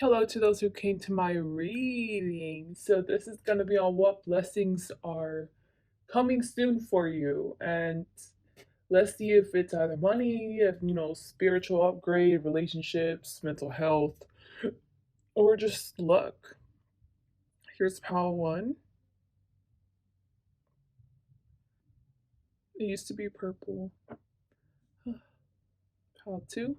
Hello to those who came to my reading. So, this is going to be on what blessings are coming soon for you. And let's see if it's either money, if, spiritual upgrade, relationships, mental health, or just luck. Here's pile one. It used to be purple. Pile two.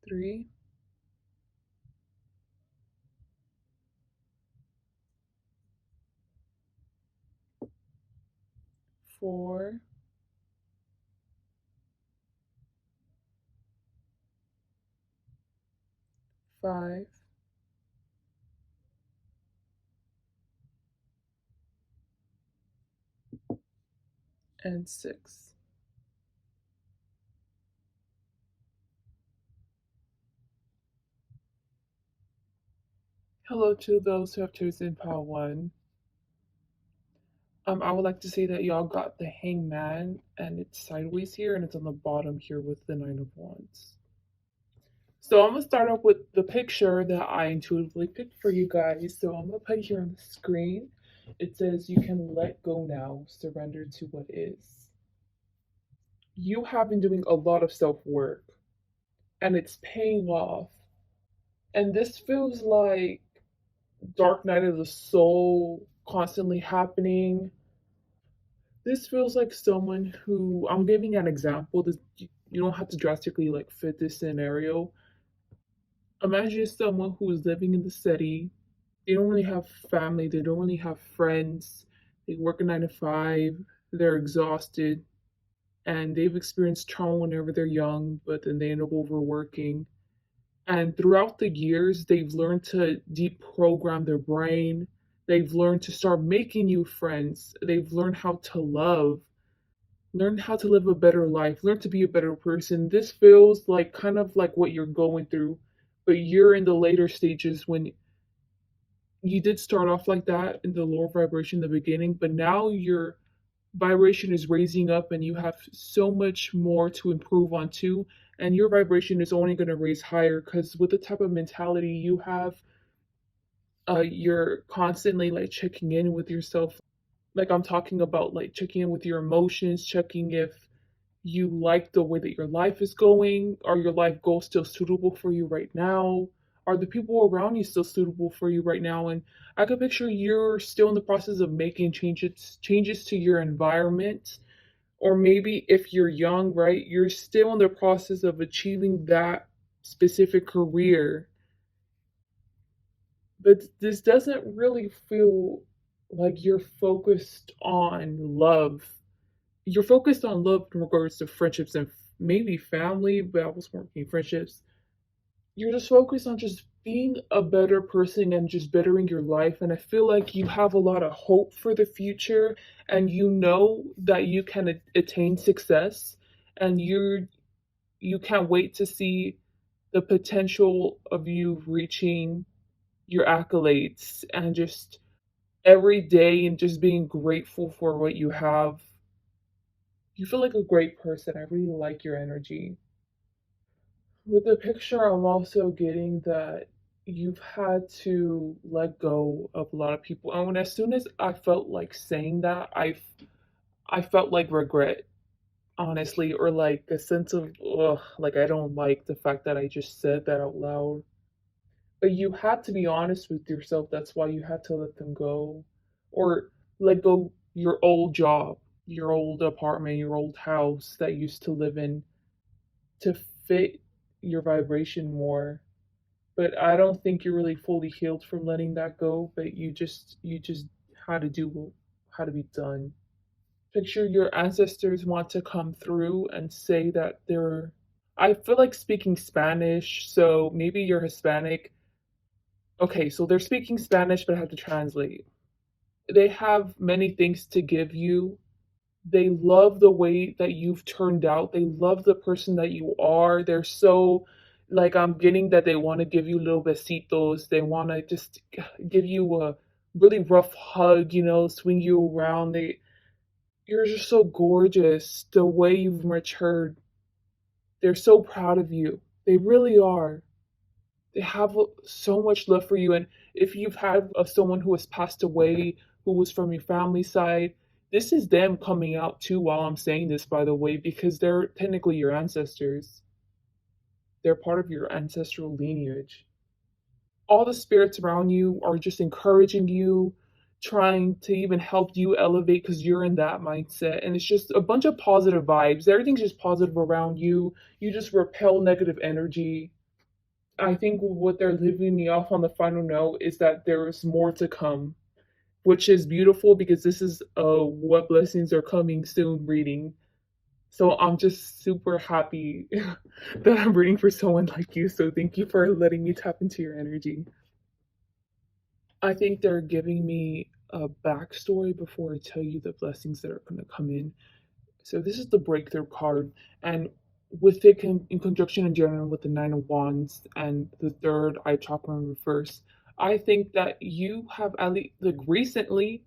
Three. Four. Five. And six. Hello to those who have chosen pile one. I would like to say that y'all got the hangman and it's sideways here and it's on the bottom here with the nine of wands. So I'm gonna start off with the picture that I intuitively picked for you guys. So I'm gonna put it here on the screen. It says you can let go now, surrender to what is. You have been doing a lot of self-work and it's paying off. And this feels like dark night of the soul constantly happening. This feels like someone who I'm giving an example. This, you don't have to drastically like fit this scenario. Imagine someone who is living in the city. They don't really have family. They don't really have friends. They work a 9 to 5. They're exhausted, and they've experienced trauma whenever they're young, but then they end up overworking. And throughout the years, they've learned to deprogram their brain. They've learned to start making new friends. They've learned how to love, learn how to live a better life, learn to be a better person. This feels like kind of like what you're going through, but you're in the later stages when you did start off like that in the lower vibration in the beginning, but now your vibration is raising up and you have so much more to improve on too. And your vibration is only going to raise higher because with the type of mentality you have, you're constantly like checking in with yourself. Like I'm talking about like checking in with your emotions, checking if you like the way that your life is going. Are your life goals still suitable for you right now? Are the people around you still suitable for you right now? And I could picture you're still in the process of making changes to your environment. Or maybe if you're young, right, you're still in the process of achieving that specific career. But this doesn't really feel like you're focused on love. You're focused on love in regards to friendships and maybe family, but I was working friendships. You're just focused on just being a better person and just bettering your life. And I feel like you have a lot of hope for the future and you know that you can attain success and you can't wait to see the potential of you reaching your accolades and just every day and just being grateful for what you have. You feel like a great person. I really like your energy. With the picture, I'm also getting that you've had to let go of a lot of people. And when as soon as I felt like saying that, I felt like regret, honestly, or like a sense of ugh, like I don't like the fact that I just said that out loud. But you had to be honest with yourself. That's why you had to let them go, or let go your old job, your old apartment, your old house that you used to live in to fit your vibration more. But I don't think you're really fully healed from letting that go, but you just had to do how to be done. Picture your ancestors want to come through and say that they're I feel like speaking Spanish, so maybe you're Hispanic. Okay, so they're speaking Spanish, but I have to translate. They have many things to give you. They love the way that you've turned out. They love the person that you are. They're so like I'm getting that they want to give you little besitos. They want to just give you a really rough hug, swing you around. You're just so gorgeous. The way you've matured. They're so proud of you. They really are. They have so much love for you. And if you've had someone who has passed away, who was from your family side, this is them coming out too while I'm saying this, by the way, because they're technically your ancestors. They're part of your ancestral lineage. All the spirits around you are just encouraging you, trying to even help you elevate because you're in that mindset. And it's just a bunch of positive vibes. Everything's just positive around you. You just repel negative energy. I think what they're leaving me off on the final note is that there is more to come, which is beautiful because this is a what blessings are coming soon reading. So I'm just super happy that I'm reading for someone like you. So thank you for letting me tap into your energy. I think they're giving me a backstory before I tell you the blessings that are going to come in. So this is the breakthrough card, and with it in conjunction in general with the Nine of Wands and the third eye chakra in reverse, I think that you have at least like recently,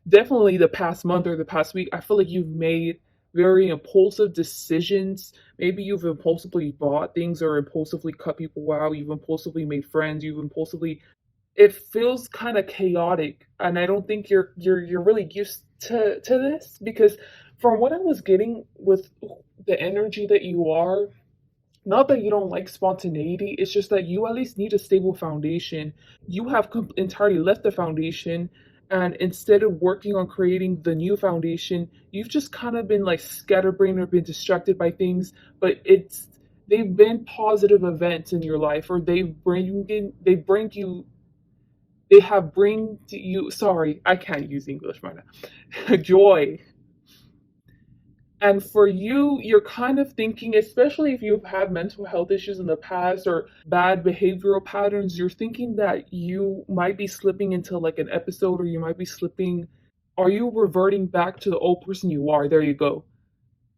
definitely the past month or the past week, I feel like you've made very impulsive decisions. Maybe you've impulsively bought things or impulsively cut people out. You've impulsively made friends. You've impulsively it feels kind of chaotic, and I don't think you're really used to this because from what I was getting with the energy that you are, not that you don't like spontaneity, it's just that you at least need a stable foundation. You have entirely left the foundation, and instead of working on creating the new foundation, you've just kind of been like scatterbrained or been distracted by things. But they've been positive events in your life, or they bring you they have bring to you, sorry, I can't use English right now, joy. And for you, you're kind of thinking, especially if you've had mental health issues in the past or bad behavioral patterns, you're thinking that you might be slipping into like an episode, or you might be slipping. Are you reverting back to the old person you are? There you go.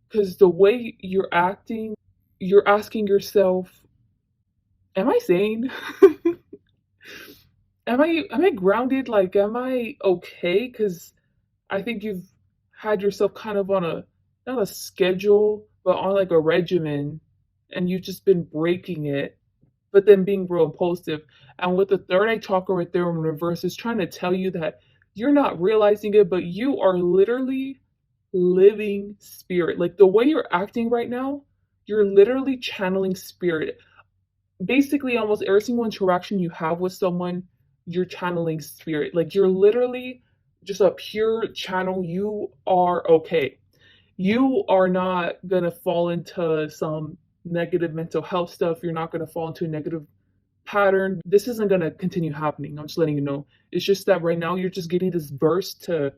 Because the way you're acting, you're asking yourself, am I sane? Am I grounded? Like, am I okay? Because I think you've had yourself kind of on a not a schedule, but on like a regimen, and you've just been breaking it, but then being real impulsive. And with the third eye chakra right there in reverse is trying to tell you that you're not realizing it, but you are literally living spirit. Like the way you're acting right now, you're literally channeling spirit. Basically, almost every single interaction you have with someone, you're channeling spirit. Like you're literally just a pure channel. You are okay. You are not gonna fall into some negative mental health stuff. You're not gonna fall into a negative pattern. This isn't gonna continue happening. I'm just letting you know. It's just that right now you're just getting this burst to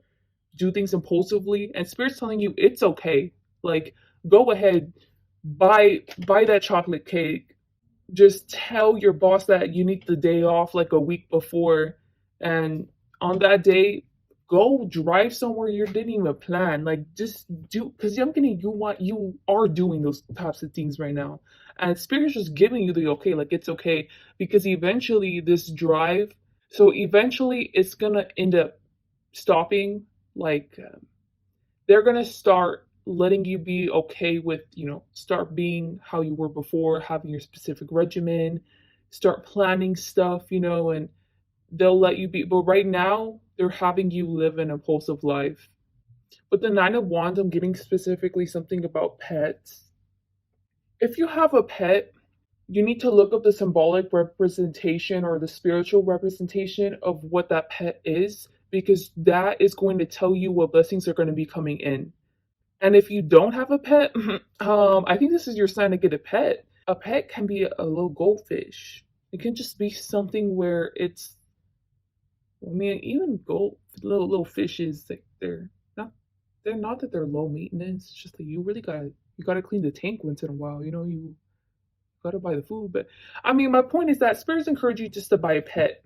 do things impulsively, and spirit's telling you it's okay. Like, go ahead, buy that chocolate cake, just tell your boss that you need the day off like a week before, and on that day go drive somewhere you didn't even plan. Like just do, because I'm getting you are doing those types of things right now, and spirit's just giving you the okay, like it's okay, because eventually this drive, so eventually it's gonna end up stopping. Like they're going to start letting you be okay with, start being how you were before, having your specific regimen, start planning stuff, and they'll let you be. But right now, they're having you live an impulsive life. But the Nine of Wands, I'm getting specifically something about pets. If you have a pet, you need to look up the symbolic representation or the spiritual representation of what that pet is, because that is going to tell you what blessings are going to be coming in. And if you don't have a pet, I think this is your sign to get a pet. A pet can be a little goldfish. It can just be something where it's, I mean, even little fishes, like they're not that they're low maintenance. It's just that you gotta clean the tank once in a while. You gotta buy the food. But I mean, my point is that spirits encourage you just to buy a pet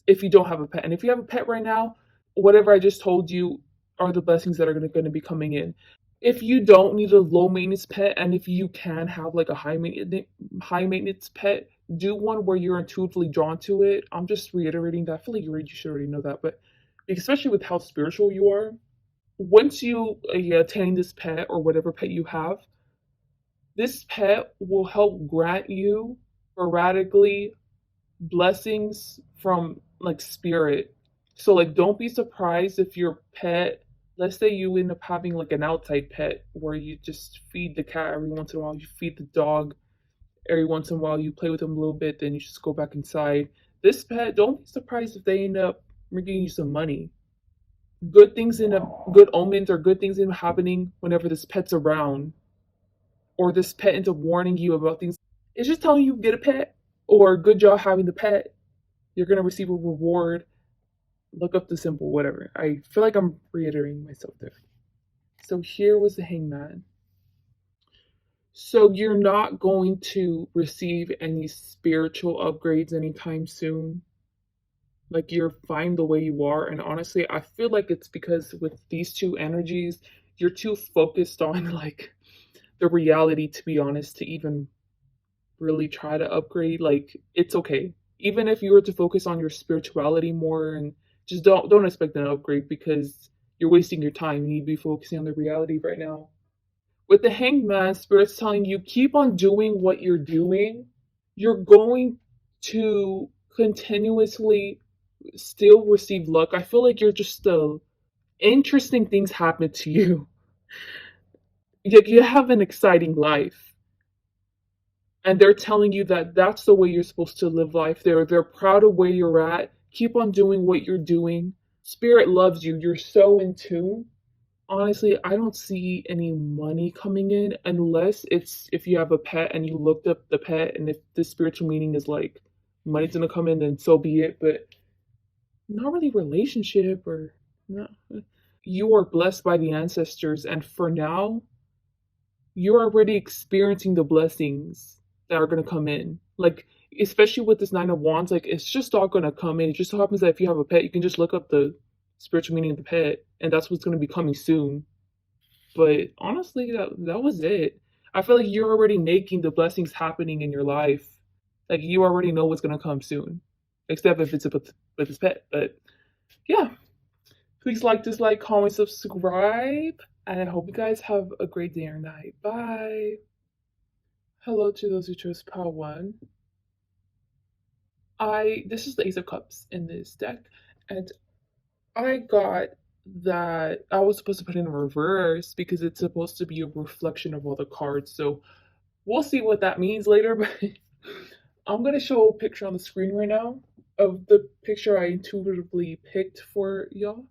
if you don't have a pet. And if you have a pet right now, whatever I just told you are the blessings that are going to be coming in. If you don't need a low maintenance pet, and if you can have like a high maintenance pet, do one where you're intuitively drawn to it. I'm just reiterating that. I feel like you should already know that, but especially with how spiritual you are, once you attain this pet or whatever pet you have, this pet will help grant you sporadically blessings from like spirit. So like don't be surprised if your pet, let's say you end up having like an outside pet where you just feed the cat every once in a while, you feed the dog every once in a while, you play with them a little bit, then you just go back inside. This pet, don't be surprised if they end up bringing you some money. Good things end up, good omens or good things end up happening whenever this pet's around, or this pet ends up warning you about things. It's just telling you get a pet or good job having the pet. You're gonna receive a reward. Look up the symbol, whatever. I feel like I'm reiterating myself there. So here was the hangman. So you're not going to receive any spiritual upgrades anytime soon. Like you're fine the way you are. And honestly, I feel like it's because with these two energies, you're too focused on like the reality, to be honest, to even really try to upgrade. Like it's okay. Even if you were to focus on your spirituality more and just don't expect an upgrade because you're wasting your time. You need to be focusing on the reality right now. With the hangman, spirit's telling you keep on doing what you're doing. You're going to continuously still receive luck. I feel like you're just still interesting things happen to you. You have an exciting life. And they're telling you that that's the way you're supposed to live life. They're proud of where you're at. Keep on doing what you're doing. Spirit loves you. You're so in tune. Honestly, I don't see any money coming in unless it's if you have a pet and you looked up the pet and if the spiritual meaning is like money's gonna come in, then so be it. But not really relationship or no. You are blessed by the ancestors, and for now, you're already experiencing the blessings that are gonna come in. Like especially with this Nine of Wands, like it's just all gonna come in. It just so happens that if you have a pet, you can just look up the spiritual meaning of the pet, and that's what's gonna be coming soon. But honestly, that was it. I feel like you're already making the blessings happening in your life. Like you already know what's gonna come soon, except if it's with his pet. But yeah, please like, dislike, comment, subscribe, and I hope you guys have a great day or night. Bye. Hello to those who chose pile one. This is the Ace of Cups in this deck, and I got that I was supposed to put in reverse because it's supposed to be a reflection of all the cards. So we'll see what that means later. But I'm gonna show a picture on the screen right now of the picture I intuitively picked for y'all.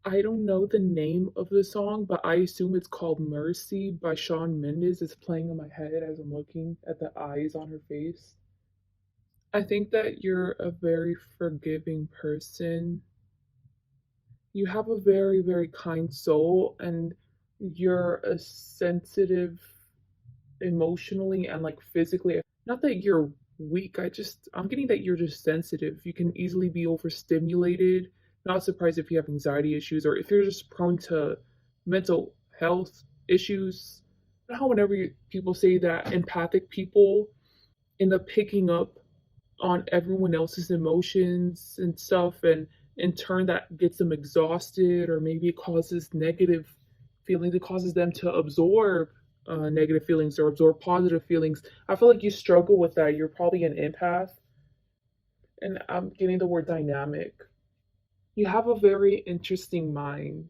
I don't know the name of the song, but I assume it's called Mercy by Shawn Mendes. It's playing in my head as I'm looking at the eyes on her face. I think that you're a very forgiving person. You have a very, very kind soul, and you're a sensitive emotionally and like physically. Not that you're weak, I'm getting that you're just sensitive. You can easily be overstimulated. Not surprised if you have anxiety issues or if you're just prone to mental health issues. You know how whenever people say that empathic people end up picking up on everyone else's emotions and stuff, and in turn that gets them exhausted, or maybe it causes negative feelings. It causes them to absorb negative feelings or absorb positive feelings. I feel like you struggle with that. You're probably an empath, and I'm getting the word dynamic. You have a very interesting mind.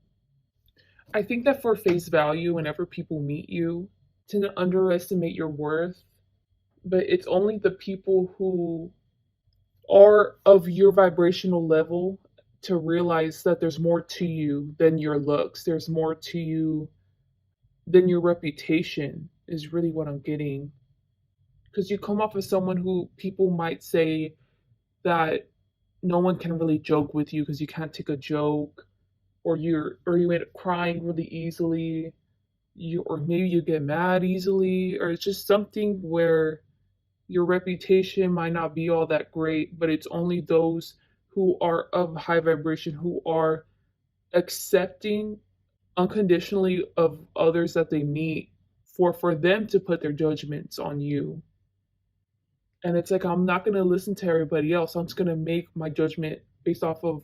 I think that for face value, whenever people meet you, tend to underestimate your worth, but it's only the people who are of your vibrational level to realize that there's more to you than your looks. There's more to you than your reputation, is really what I'm getting. Because you come off as someone who people might say that no one can really joke with you because you can't take a joke, or you end up crying really easily, or maybe you get mad easily, or it's just something where your reputation might not be all that great, but it's only those who are of high vibration, who are accepting unconditionally of others that they meet, for them to put their judgments on you. And it's like I'm not gonna listen to everybody else. I'm just gonna make my judgment based off of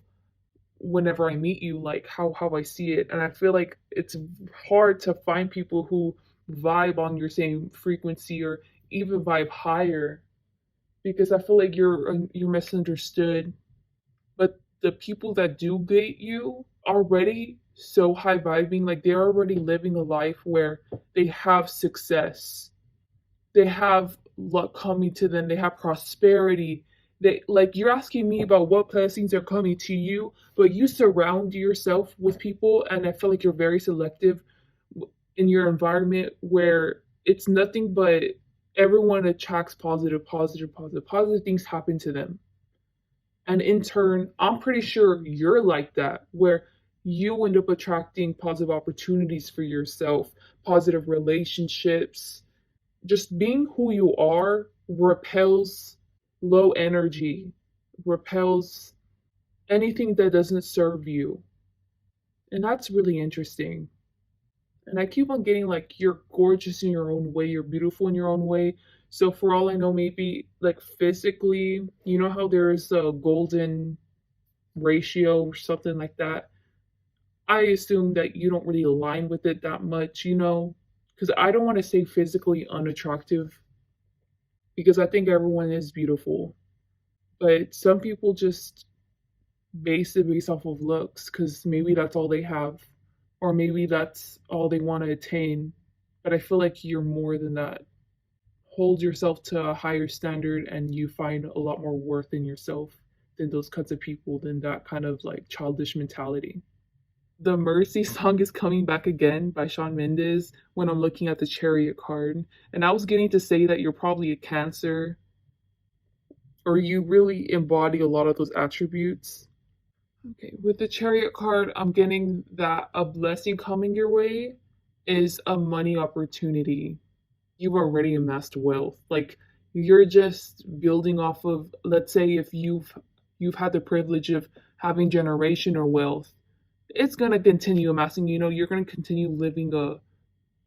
whenever I meet you, like how I see it. And I feel like it's hard to find people who vibe on your same frequency or even vibe higher, because I feel like you're misunderstood. But the people that do get you already so high vibing, like they're already living a life where they have success, they have luck coming to them, they have prosperity. They, like, you're asking me about what blessings are coming to you, but you surround yourself with people, and I feel like you're very selective in your environment where it's nothing but everyone attracts positive things happen to them. And in turn, I'm pretty sure you're like that, where you end up attracting positive opportunities for yourself, positive relationships. Just being who you are repels low energy, repels anything that doesn't serve you. And that's really interesting. And I keep on getting like, you're gorgeous in your own way, you're beautiful in your own way. So for all I know, maybe like physically, you know how there's a golden ratio or something like that. I assume that you don't really align with it that much, you know, because I don't want to say physically unattractive, because I think everyone is beautiful. But some people just base it based off of looks because maybe that's all they have, or maybe that's all they want to attain. But I feel like you're more than that. Hold yourself to a higher standard and you find a lot more worth in yourself than those kinds of people, than that kind of like childish mentality. The Mercy song is coming back again by Shawn Mendes when I'm looking at the Chariot card. And I was getting to say that you're probably a Cancer, or you really embody a lot of those attributes. Okay, with the Chariot card, I'm getting that a blessing coming your way is a money opportunity. You've already amassed wealth. Like, you're just building off of, let's say if you've had the privilege of having generational wealth, it's going to continue amassing. You know, you're going to continue living a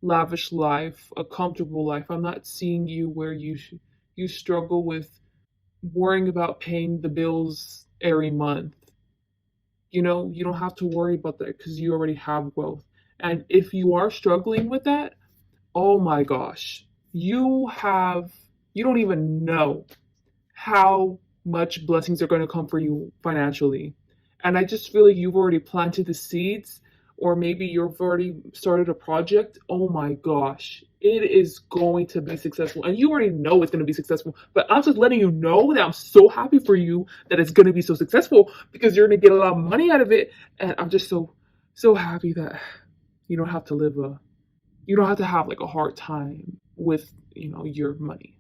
lavish life, a comfortable life. I'm not seeing you where you struggle with worrying about paying the bills every month. You know, you don't have to worry about that because you already have wealth. And if you are struggling with that, oh my gosh, you don't even know how much blessings are going to come for you financially. And I just feel like you've already planted the seeds, or maybe you've already started a project. Oh my gosh, it is going to be successful. And you already know it's going to be successful. But I'm just letting you know that I'm so happy for you that it's going to be so successful, because you're going to get a lot of money out of it. And I'm just so happy that you don't have to you don't have to have like a hard time with, your money.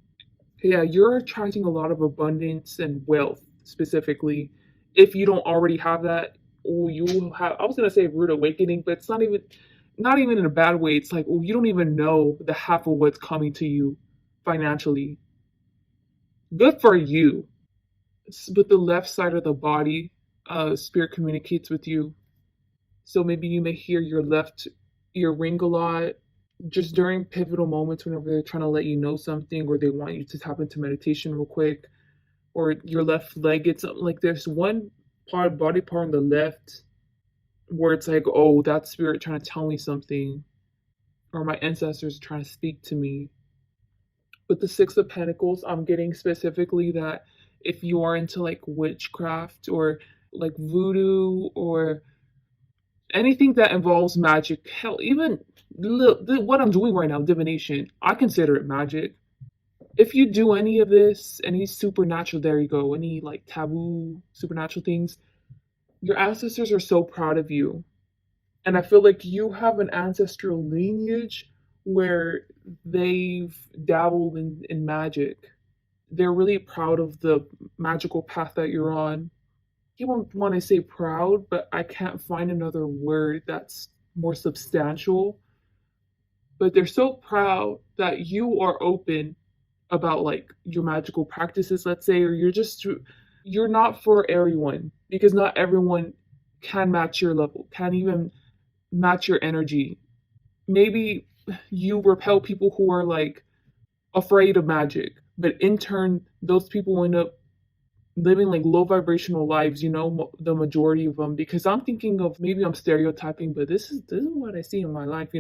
Yeah, you're attracting a lot of abundance and wealth specifically. If you don't already have that, or you have, I was gonna say rude awakening, but it's not even in a bad way. It's like, oh, you don't even know the half of what's coming to you financially. Good for you. With the left side of the body, spirit communicates with you. So maybe you may hear your left ear ring a lot, just during pivotal moments whenever they're trying to let you know something, or they want you to tap into meditation real quick, or your left leg. It's like there's one body part on the left where it's like, oh, that spirit trying to tell me something, or my ancestors trying to speak to me. But the Six of Pentacles, I'm getting specifically that if you are into like witchcraft or like voodoo or anything that involves magic, hell, even what I'm doing right now, divination, I consider it magic. If you do any of this, any supernatural, there you go, any like taboo supernatural things, your ancestors are so proud of you. And I feel like you have an ancestral lineage where they've dabbled in magic. They're really proud of the magical path that you're on. You won't want to say proud, but I can't find another word that's more substantial. But they're so proud that you are open about like your magical practices, let's say, or you're not for everyone, because not everyone can match your level, can't even match your energy. Maybe you repel people who are like afraid of magic, but in turn, those people end up living like low vibrational lives, the majority of them, because I'm thinking of, maybe I'm stereotyping, but this is what I see in my life,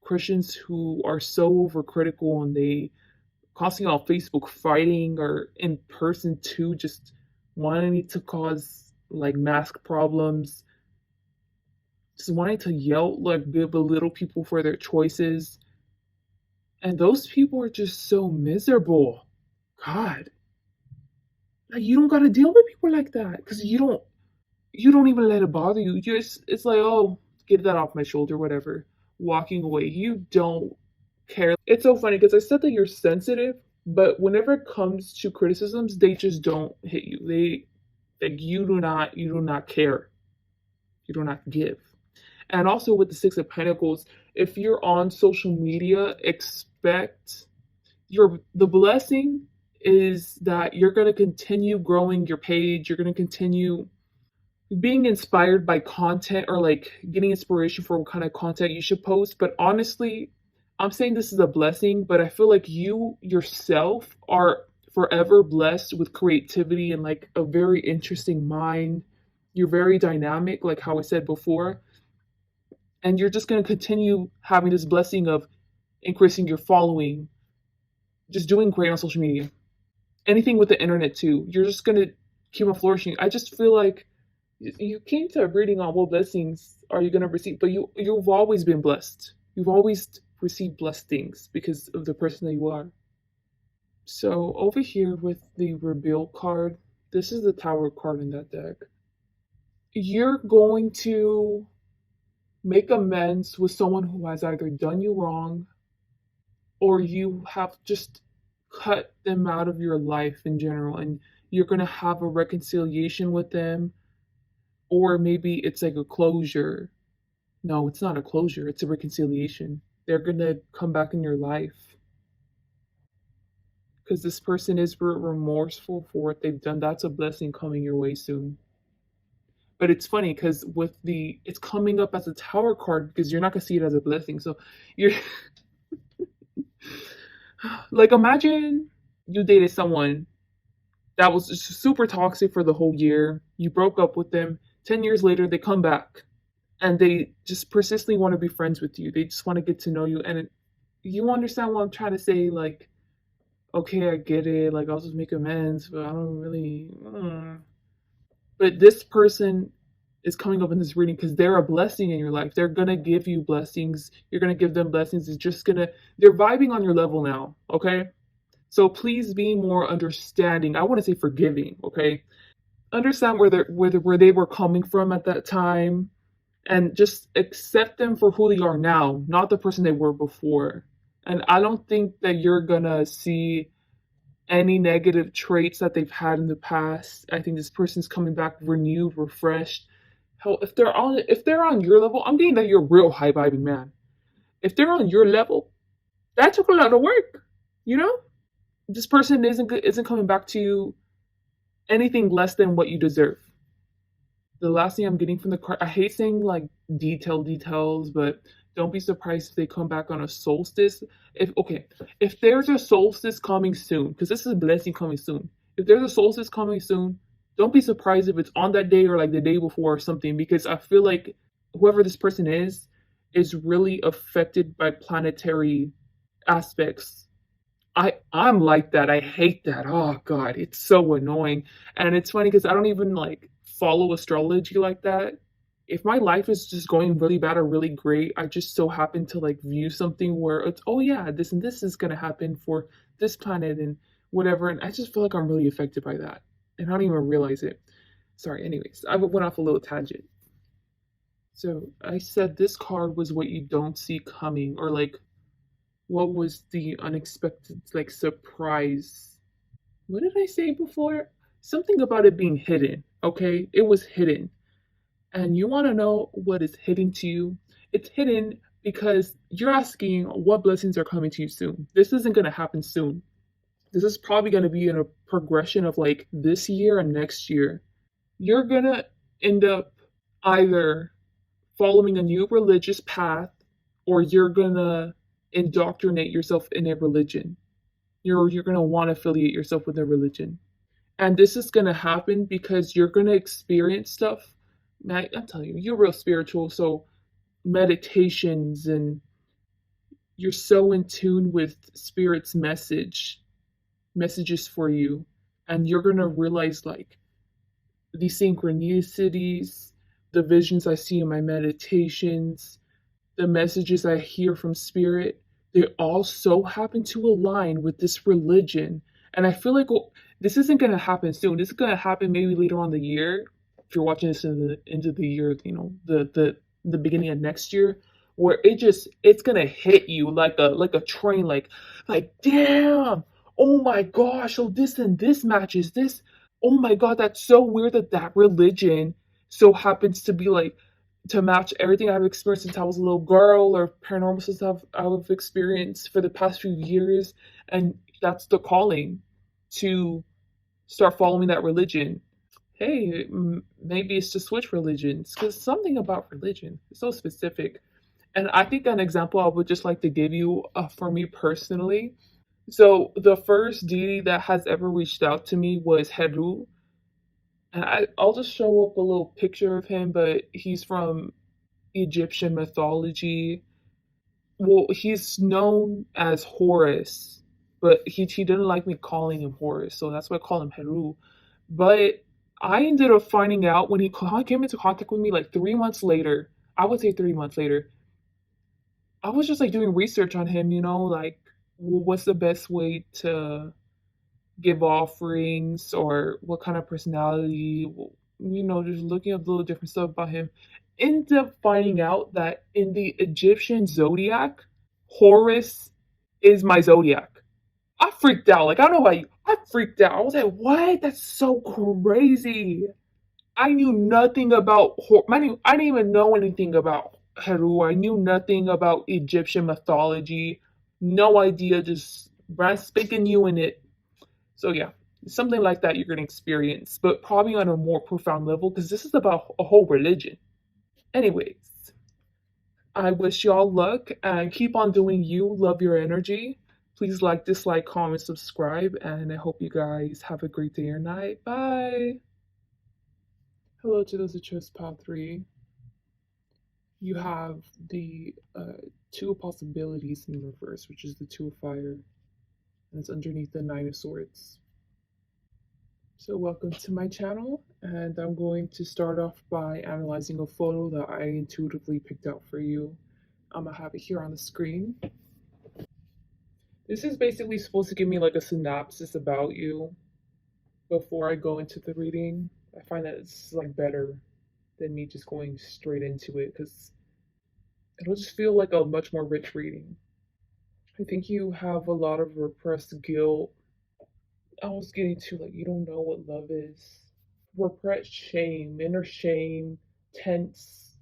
Christians who are so overcritical, and they constantly on Facebook fighting, or in person too, just wanting to cause like mask problems, just wanting to yell, like belittle people for their choices. And those people are just so miserable. God, like, you don't gotta deal with people like that, because you don't even let it bother you. It's like, oh, get that off my shoulder, whatever. Walking away. You don't care. It's so funny because I said that you're sensitive, but whenever it comes to criticisms, they just don't hit you. Like, you do not care. You do not give. And also with the Six of Pentacles, if you're on social media, expect the blessing is that you're going to continue growing your page. You're going to continue being inspired by content, or like getting inspiration for what kind of content you should post. But honestly, I'm saying this is a blessing, but I feel like you yourself are forever blessed with creativity and like a very interesting mind. You're very dynamic, like how I said before. And you're just going to continue having this blessing of increasing your following, just doing great on social media. Anything with the internet too. You're just going to keep on flourishing. I just feel like you came to a reading on what blessings are you going to receive, but you've always been blessed. You've always received blessed things because of the person that you are. So over here with the reveal card, this is the Tower card in that deck. You're going to make amends with someone who has either done you wrong, or you have just cut them out of your life in general, and you're going to have a reconciliation with them. Or maybe it's like a closure. No, it's not a closure, it's a reconciliation. They're gonna come back in your life. Because this person is remorseful for what they've done. That's a blessing coming your way soon. But it's funny because it's coming up as a Tower card, because you're not gonna see it as a blessing. So you're like, imagine you dated someone that was super toxic for the whole year. You broke up with them. 10 years later, they come back and they just persistently want to be friends with you. They just want to get to know you. And you understand what I'm trying to say? Like, okay, I get it. Like, I'll just make amends, but I don't really. But this person is coming up in this reading because they're a blessing in your life. They're going to give you blessings. You're going to give them blessings. They're vibing on your level now, okay? So please be more understanding. I want to say forgiving, okay? Understand where they were coming from at that time, and just accept them for who they are now, not the person they were before. And I don't think that you're gonna see any negative traits that they've had in the past. I think this person's coming back renewed, refreshed. Hell, if they're on your level, I'm getting that you're a real high vibing man. If they're on your level, that took a lot of work, you know? This person isn't coming back to you anything less than what you deserve. The last thing I'm getting from the card, I hate saying like details, but don't be surprised if they come back on a solstice. If there's a solstice coming soon, because this is a blessing coming soon. If there's a solstice coming soon, don't be surprised if it's on that day or like the day before or something, because I feel like whoever this person is really affected by planetary aspects. I'm like that. I hate that. Oh god, it's so annoying. And it's funny because I don't even like follow astrology like that. If my life is just going really bad or really great, I just so happen to like view something where it's, oh yeah, this and this is gonna happen for this planet and whatever, and I just feel like I'm really affected by that. And I don't even realize it. Sorry, anyways, I went off a little tangent. So I said this card was what you don't see coming, or like what was the unexpected like surprise. What did I say before? Something about it being hidden, okay? It was hidden. And you want to know what is hidden to you? It's hidden because you're asking what blessings are coming to you soon. This isn't going to happen soon. This is probably going to be in a progression of like this year and next year. You're going to end up either following a new religious path, or you're going to indoctrinate yourself in a religion. You're going to want to affiliate yourself with a religion. And this is going to happen because you're going to experience stuff. I'm telling you, you're real spiritual. So, meditations, and you're so in tune with Spirit's messages for you. And you're going to realize, like, these synchronicities, the visions I see in my meditations, the messages I hear from Spirit, they all so happen to align with this religion. And I feel like, well, this isn't going to happen soon. This is going to happen maybe later on the year. If you're watching this in the end of the year, the beginning of next year, where it's gonna hit you like a train, like damn, oh my gosh, so this and this matches this. Oh my god, that's so weird that that religion so happens to be like to match everything I've experienced since I was a little girl, or paranormal stuff I've experienced for the past few years. And that's the calling to start following that religion. Hey, maybe it's to switch religions, because something about religion is so specific. And I think an example I would just like to give you, for me personally. So the first deity that has ever reached out to me was Heru. And I'll just show up a little picture of him, but he's from Egyptian mythology. Well, he's known as Horus, but he didn't like me calling him Horus, so that's why I call him Heru. But I ended up finding out when he came into contact with me like 3 months later. I would say 3 months later. I was just like doing research on him, like what's the best way to give offerings, or what kind of personality, just looking up little different stuff about him. Ended up finding out that in the Egyptian zodiac, Horus is my zodiac. I freaked out. Like, I don't know about you. I freaked out. I was like, what? That's so crazy. I knew nothing about I didn't even know anything about Heru. I knew nothing about Egyptian mythology. No idea, just brand spanking new in it. So yeah, something like that you're gonna experience, but probably on a more profound level, because this is about a whole religion. Anyways, I wish y'all luck and keep on doing you. Love your energy. Please like, dislike, comment, subscribe, and I hope you guys have a great day or night. Bye. Hello to those who chose path 3. You have the two possibilities in reverse, which is the Two of Fire, and it's underneath the Nine of Swords. So welcome to my channel, and I'm going to start off by analyzing a photo that I intuitively picked out for you. I'm gonna have it here on the screen. This is basically supposed to give me like a synopsis about you before I go into the reading. I find that it's like better than me just going straight into it, because it'll just feel like a much more rich reading. I think you have a lot of repressed guilt. I was getting to, like, you don't know what love is. Repressed shame, inner shame, tense.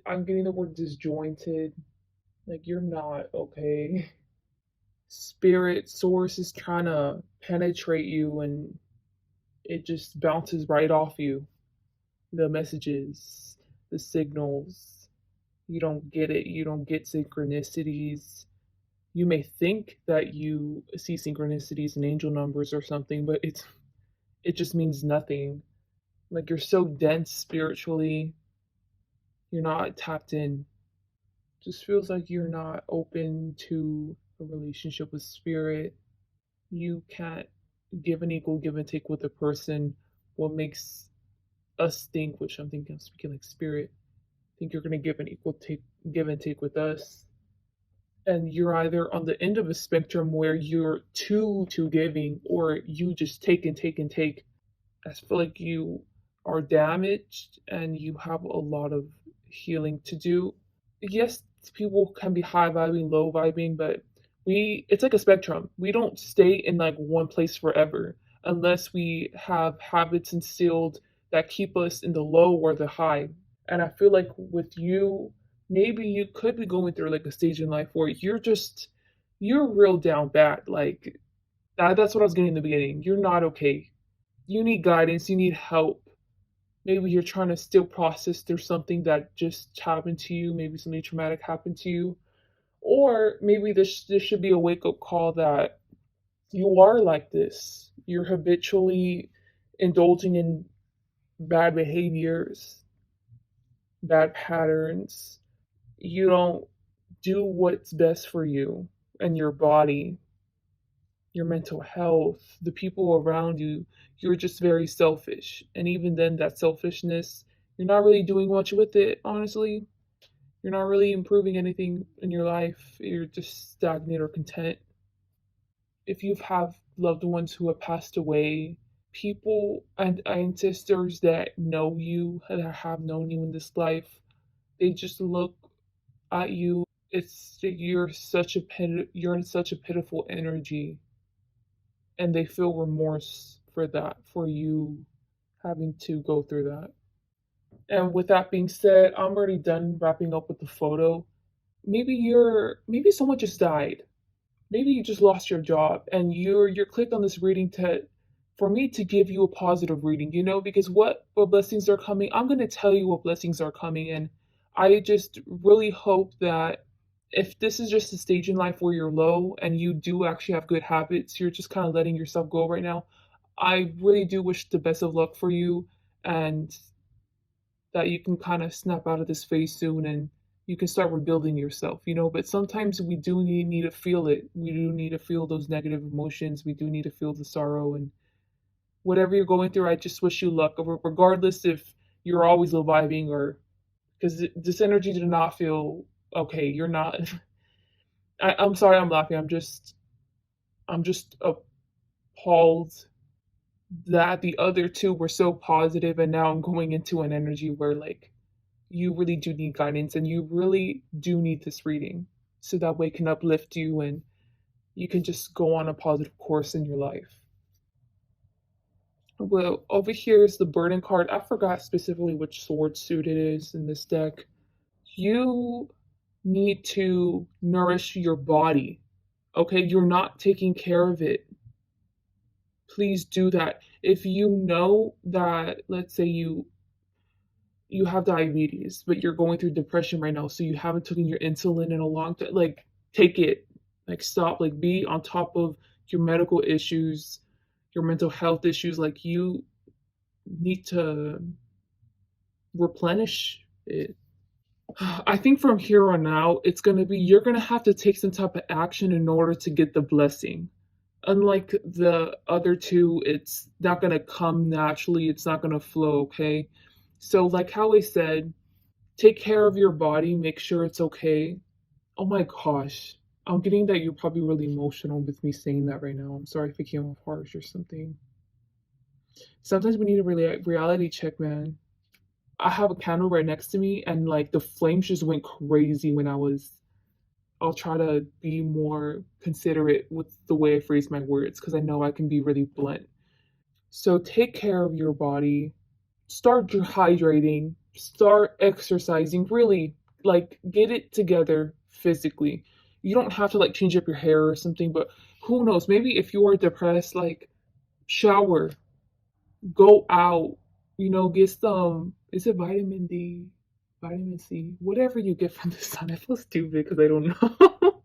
I'm getting the word disjointed. Like, you're not okay. Spirit source is trying to penetrate you, and it just bounces right off you. The messages, the signals. You don't get it. You don't get synchronicities. You may think that you see synchronicities and angel numbers or something, but it just means nothing. Like, you're so dense spiritually, you're not tapped in. Just feels like you're not open to a relationship with spirit. You can't give an equal give and take with a person. What makes us think, which I'm thinking, I'm speaking like spirit, think you're gonna give an equal give and take with us. And you're either on the end of a spectrum where you're too giving, or you just take and take and take. I feel like you are damaged and you have a lot of healing to do. Yes, people can be high vibing, low vibing, but it's like a spectrum. We don't stay in like one place forever unless we have habits instilled that keep us in the low or the high. And I feel like with you, maybe you could be going through like a stage in life where you're real down bad. Like that's what I was getting in the beginning. You're not okay. You need guidance, you need help. Maybe you're trying to still process through something that just happened to you, maybe something traumatic happened to you. Or maybe this should be a wake-up call that You are like this. You're habitually indulging in bad behaviors, bad patterns. You don't do what's best for you and your body, your mental health, the people around you. You're just very selfish. And even then, that selfishness, you're not really doing much with it, honestly. You're not really improving anything in your life. You're just stagnant or content. If you have loved ones who have passed away, people and ancestors that know you, that have known you in this life, they just look at you. It's you're in such a pitiful energy, and they feel remorse for that, for you having to go through that. And with that being said, I'm already done wrapping up with the photo. Maybe someone just died. Maybe you just lost your job and you're clicked on this reading to for me to give you a positive reading, because what blessings are coming. I'm going to tell you what blessings are coming, and I just really hope that if this is just a stage in life where you're low and you do actually have good habits, you're just kind of letting yourself go right now. I really do wish the best of luck for you, and that you can kind of snap out of this phase soon and you can start rebuilding yourself, but sometimes we do need to feel it. We do need to feel those negative emotions. We do need to feel the sorrow, and whatever you're going through, I just wish you luck, regardless if you're always reviving, or because this energy did not feel okay. You're not. I'm sorry, I'm laughing. I'm just appalled that the other two were so positive, and now I'm going into an energy where, like, you really do need guidance and you really do need this reading so that way it can uplift you and you can just go on a positive course in your life. Well, over here is the burden card. I forgot specifically which sword suit it is in this deck. You need to nourish your body. Okay, you're not taking care of it. Please do that. If you know that, let's say you have diabetes, but you're going through depression right now, so you haven't taken your insulin in a long time, like, take it. Like, stop, like, be on top of your medical issues, your mental health issues. Like, you need to replenish it. I think from here on out, you're gonna have to take some type of action in order to get the blessing. Unlike the other two, it's not gonna come naturally, it's not gonna flow, okay? So, like how I said, take care of your body, make sure it's okay. Oh my gosh. I'm getting that you're probably really emotional with me saying that right now. I'm sorry if it came off harsh or something. Sometimes we need a reality check, man. I have a candle right next to me, and like the flames just went crazy when I'll try to be more considerate with the way I phrase my words because I know I can be really blunt. So take care of your body, start hydrating, start exercising, really, like, get it together physically. You don't have to like change up your hair or something, but who knows, maybe if you are depressed, like, shower, go out, get some, is it vitamin D, vitamin C, whatever you get from the sun. I feel stupid because I don't know.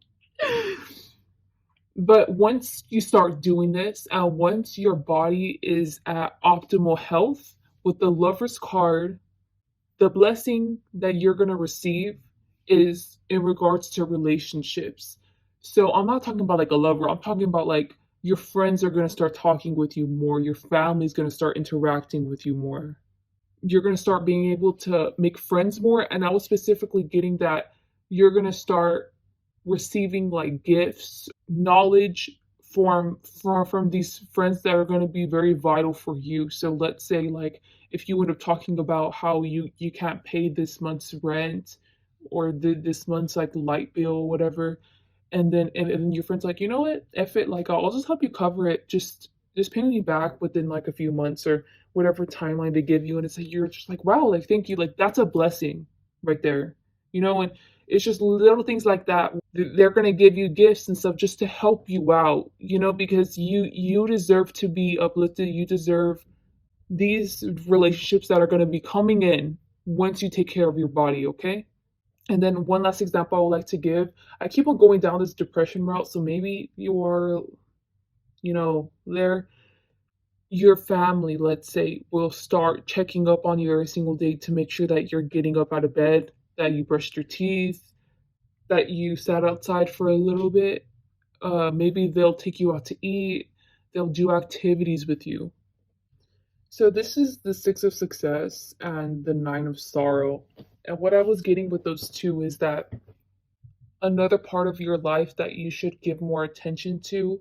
But once you start doing this, and once your body is at optimal health, with the Lover's card, the blessing that you're going to receive is in regards to relationships. So I'm not talking about like a lover, I'm talking about like your friends are going to start talking with you more, your family's going to start interacting with you more. You're going to start being able to make friends more. And I was specifically getting that you're going to start receiving like gifts, knowledge from these friends that are going to be very vital for you. So let's say, like, if you end up talking about how you can't pay this month's rent, or this month's like light bill or whatever, and then your friend's like, you know what, if it, like, I'll just help you cover it, just pay me back within like a few months or whatever timeline they give you, and it's like, you're just like, wow, like, thank you, like, that's a blessing right there, and it's just little things like that. They're going to give you gifts and stuff just to help you out, because you deserve to be uplifted. You deserve these relationships that are going to be coming in once you take care of your body, okay? And then one last example I would like to give. I keep on going down this depression route, so maybe They're your family, let's say, will start checking up on you every single day to make sure that you're getting up out of bed, that you brushed your teeth, that you sat outside for a little bit. Maybe they'll take you out to eat, they'll do activities with you. So, this is the Six of Success and the Nine of Sorrow. And what I was getting with those two is that another part of your life that you should give more attention to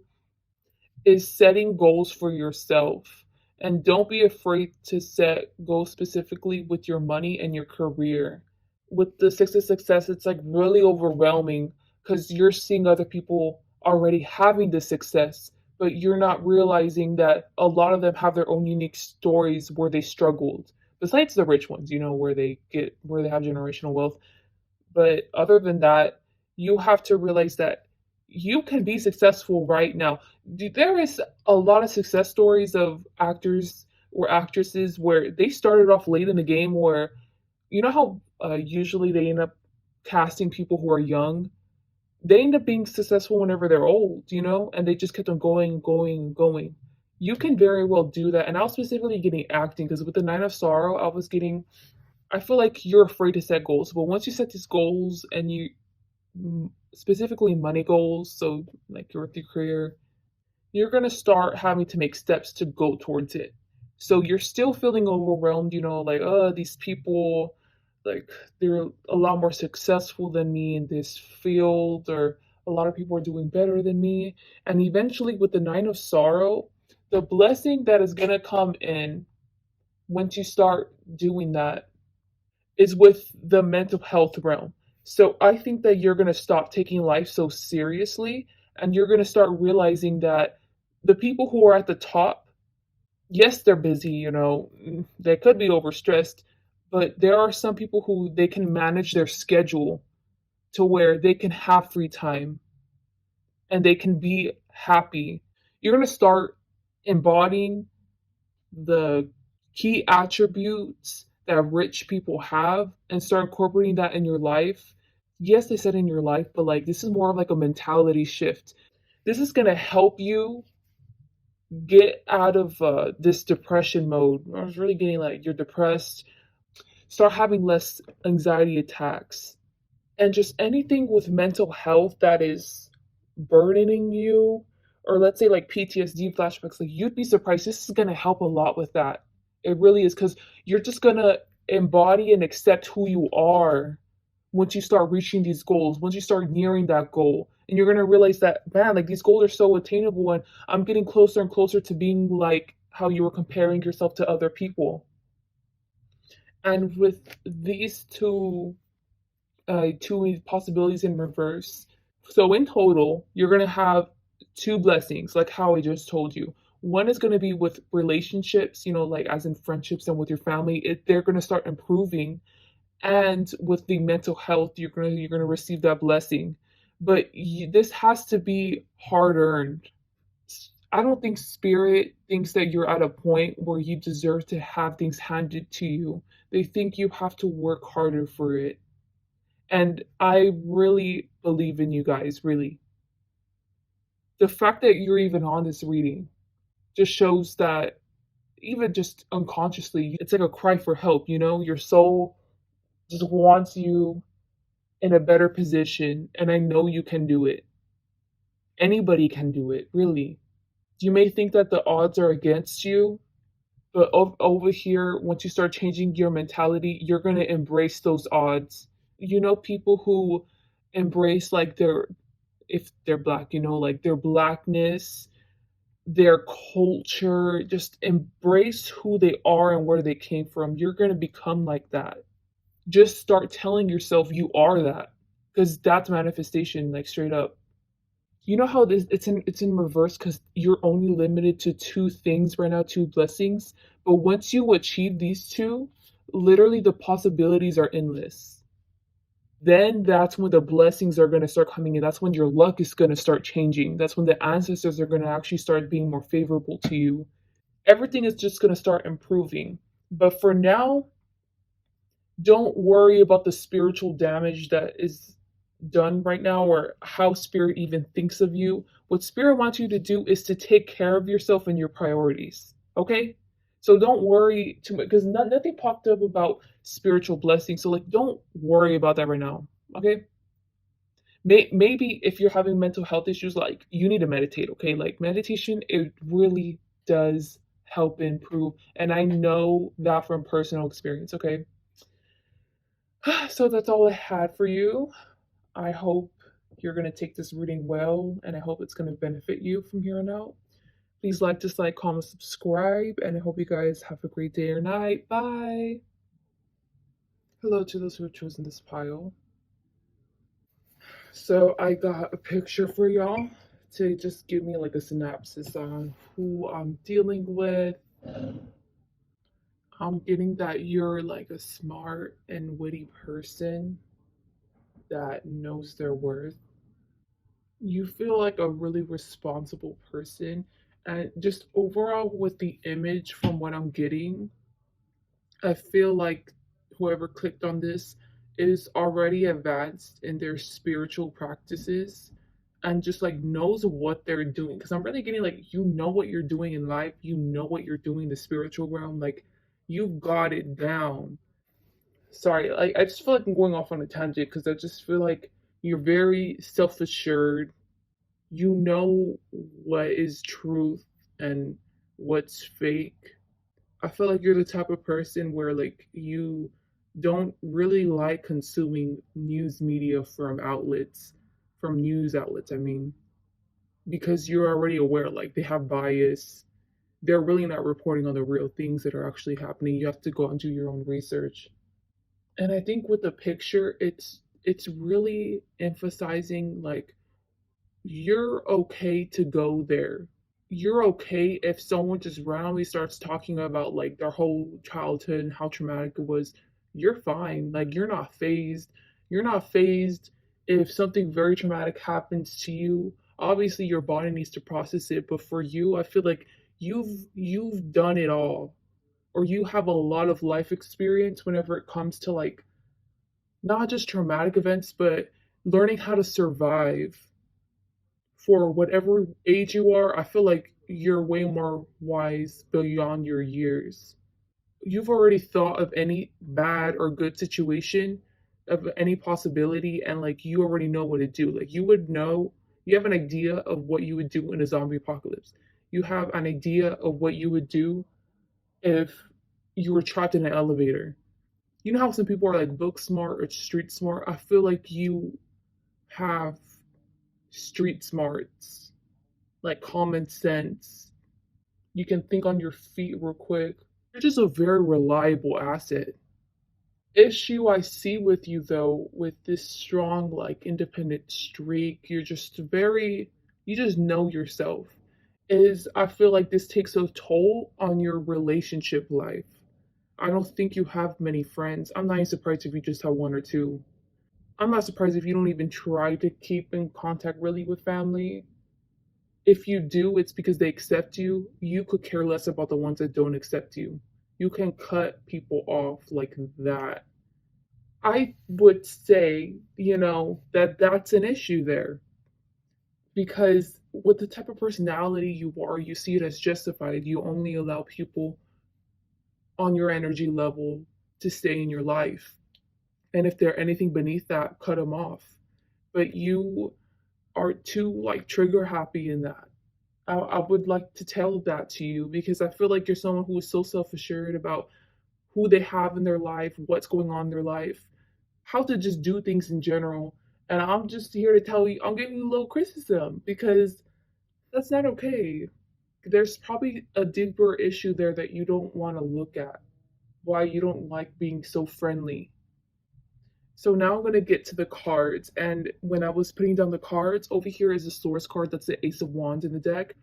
is setting goals for yourself. And don't be afraid to set goals specifically with your money and your career. With the Six of Success, it's like really overwhelming because you're seeing other people already having the success, but you're not realizing that a lot of them have their own unique stories where they struggled. Besides the rich ones, where they have generational wealth. But other than that, you have to realize that you can be successful right now. There is a lot of success stories of actors or actresses where they started off late in the game, where how usually they end up casting people who are young. They end up being successful whenever they're old, and they just kept on going, going, going. You can very well do that. And I was specifically getting acting because with the Nine of Sorrow, I feel like you're afraid to set goals. But once you set these goals and specifically money goals, so like your career, you're going to start having to make steps to go towards it. So you're still feeling overwhelmed, like, oh, these people, like, they're a lot more successful than me in this field, or a lot of people are doing better than me. And eventually, with the Nine of Sorrow, the blessing that is going to come in once you start doing that is with the mental health realm. So I think that you're going to stop taking life so seriously, and you're going to start realizing that the people who are at the top, yes, they're busy, they could be overstressed, but there are some people who they can manage their schedule to where they can have free time and they can be happy. You're going to start embodying the key attributes that rich people have and start incorporating that in your life. Yes, they said in your life, but like this is more of like a mentality shift. This is going to help you get out of this depression mode. I was really getting like you're depressed, start having less anxiety attacks, and just anything with mental health that is burdening you, or let's say like PTSD flashbacks, like you'd be surprised. This is going to help a lot with that. It really is, because you're just going to embody and accept who you are once you start reaching these goals, once you start nearing that goal. And you're going to realize that, man, like these goals are so attainable, and I'm getting closer and closer to being like how you were comparing yourself to other people. And with these two possibilities in reverse. So in total, you're going to have two blessings, like how I just told you. One is going to be with relationships, like as in friendships and with your family. They're going to start improving, and with the mental health, you're going to receive that blessing. But this has to be hard earned. I don't think spirit thinks that you're at a point where you deserve to have things handed to you. They think you have to work harder for it. And I really believe in you guys, really. The fact that you're even on this reading just shows that even just unconsciously, it's like a cry for help, Your soul just wants you in a better position, and I know you can do it. Anybody can do it, really. You may think that the odds are against you, but over here, once you start changing your mentality, you're going to embrace those odds. People who embrace like if they're black, like their blackness, their culture, just embrace who they are and where they came from. You're going to become like that. Just start telling yourself you are that, because that's manifestation, like straight up. You know how this it's in reverse because you're only limited to two things right now, two blessings. But once you achieve these two, literally the possibilities are endless. Then that's when the blessings are going to start coming in. That's when your luck is going to start changing. That's when the ancestors are going to actually start being more favorable to you. Everything is just going to start improving. But for now, don't worry about the spiritual damage done right now or how spirit even thinks of you. What spirit wants you to do is to take care of yourself and your priorities. Okay? So don't worry too much because nothing popped up about spiritual blessings. So like don't worry about that right now. Okay? Maybe if you're having mental health issues, like you need to meditate, okay? Like meditation, it really does help improve. And I know that from personal experience, okay? So that's all I had for you. I hope you're going to take this reading well, and I hope it's going to benefit you from here on out. Please like, dislike, comment, subscribe, and I hope you guys have a great day or night. Bye. Hello to those who have chosen this pile. So I got a picture for y'all to just give me like a synopsis on who I'm dealing with. I'm getting that you're like a smart and witty person that knows their worth. You feel like a really responsible person. And just overall, with the image from what I'm getting, I feel like whoever clicked on this is already advanced in their spiritual practices and just like knows what they're doing. Because I'm really getting like, you know what you're doing in life, you know what you're doing in the spiritual realm, like you've got it down. Sorry, like I just feel like I'm going off on a tangent because I just feel like you're very self assured. You know what is truth and what's fake. I feel like you're the type of person where like you don't really like consuming news media from news outlets, I mean, because you're already aware like they have bias. They're really not reporting on the real things that are actually happening. You have to go and do your own research. And I think with the picture, it's really emphasizing like you're okay to go there. You're okay if someone just randomly starts talking about like their whole childhood and how traumatic it was. You're fine. Like you're not phased. You're not phased if something very traumatic happens to you. Obviously your body needs to process it, but for you, I feel like you've done it all. Or you have a lot of life experience whenever it comes to like not just traumatic events, but learning how to survive for whatever age you are. I feel like you're way more wise beyond your years. You've already thought of any bad or good situation, of any possibility, and like you already know what to do. Like you would know, you have an idea of what you would do in a zombie apocalypse. You have an idea of what you would do if you were trapped in an elevator. You know how some people are like book smart or street smart? I feel like you have street smarts, like common sense. You can think on your feet real quick. You're just a very reliable asset. Issue I see with you though, with this strong, like independent streak, you just know yourself. Is I feel like this takes a toll on your relationship life. I don't think you have many friends. I'm not even surprised if you just have one or two. I'm not surprised if you don't even try to keep in contact really with family. If you do, it's because they accept you. You could care less about the ones that don't accept you. You can cut people off like that. I would say, that that's an issue there because with the type of personality you are, you see it as justified. You only allow people on your energy level to stay in your life. And if they're anything beneath that, cut them off. But you are too like trigger happy in that. I would like to tell that to you because I feel like you're someone who is so self assured about who they have in their life, what's going on in their life, how to just do things in general. And I'm just here to tell you, I'm giving you a little criticism because that's not okay. There's probably a deeper issue there that you don't want to look at. Why you don't like being so friendly. So now I'm going to get to the cards. And when I was putting down the cards, over here is the source card. That's the Ace of Wands in the deck.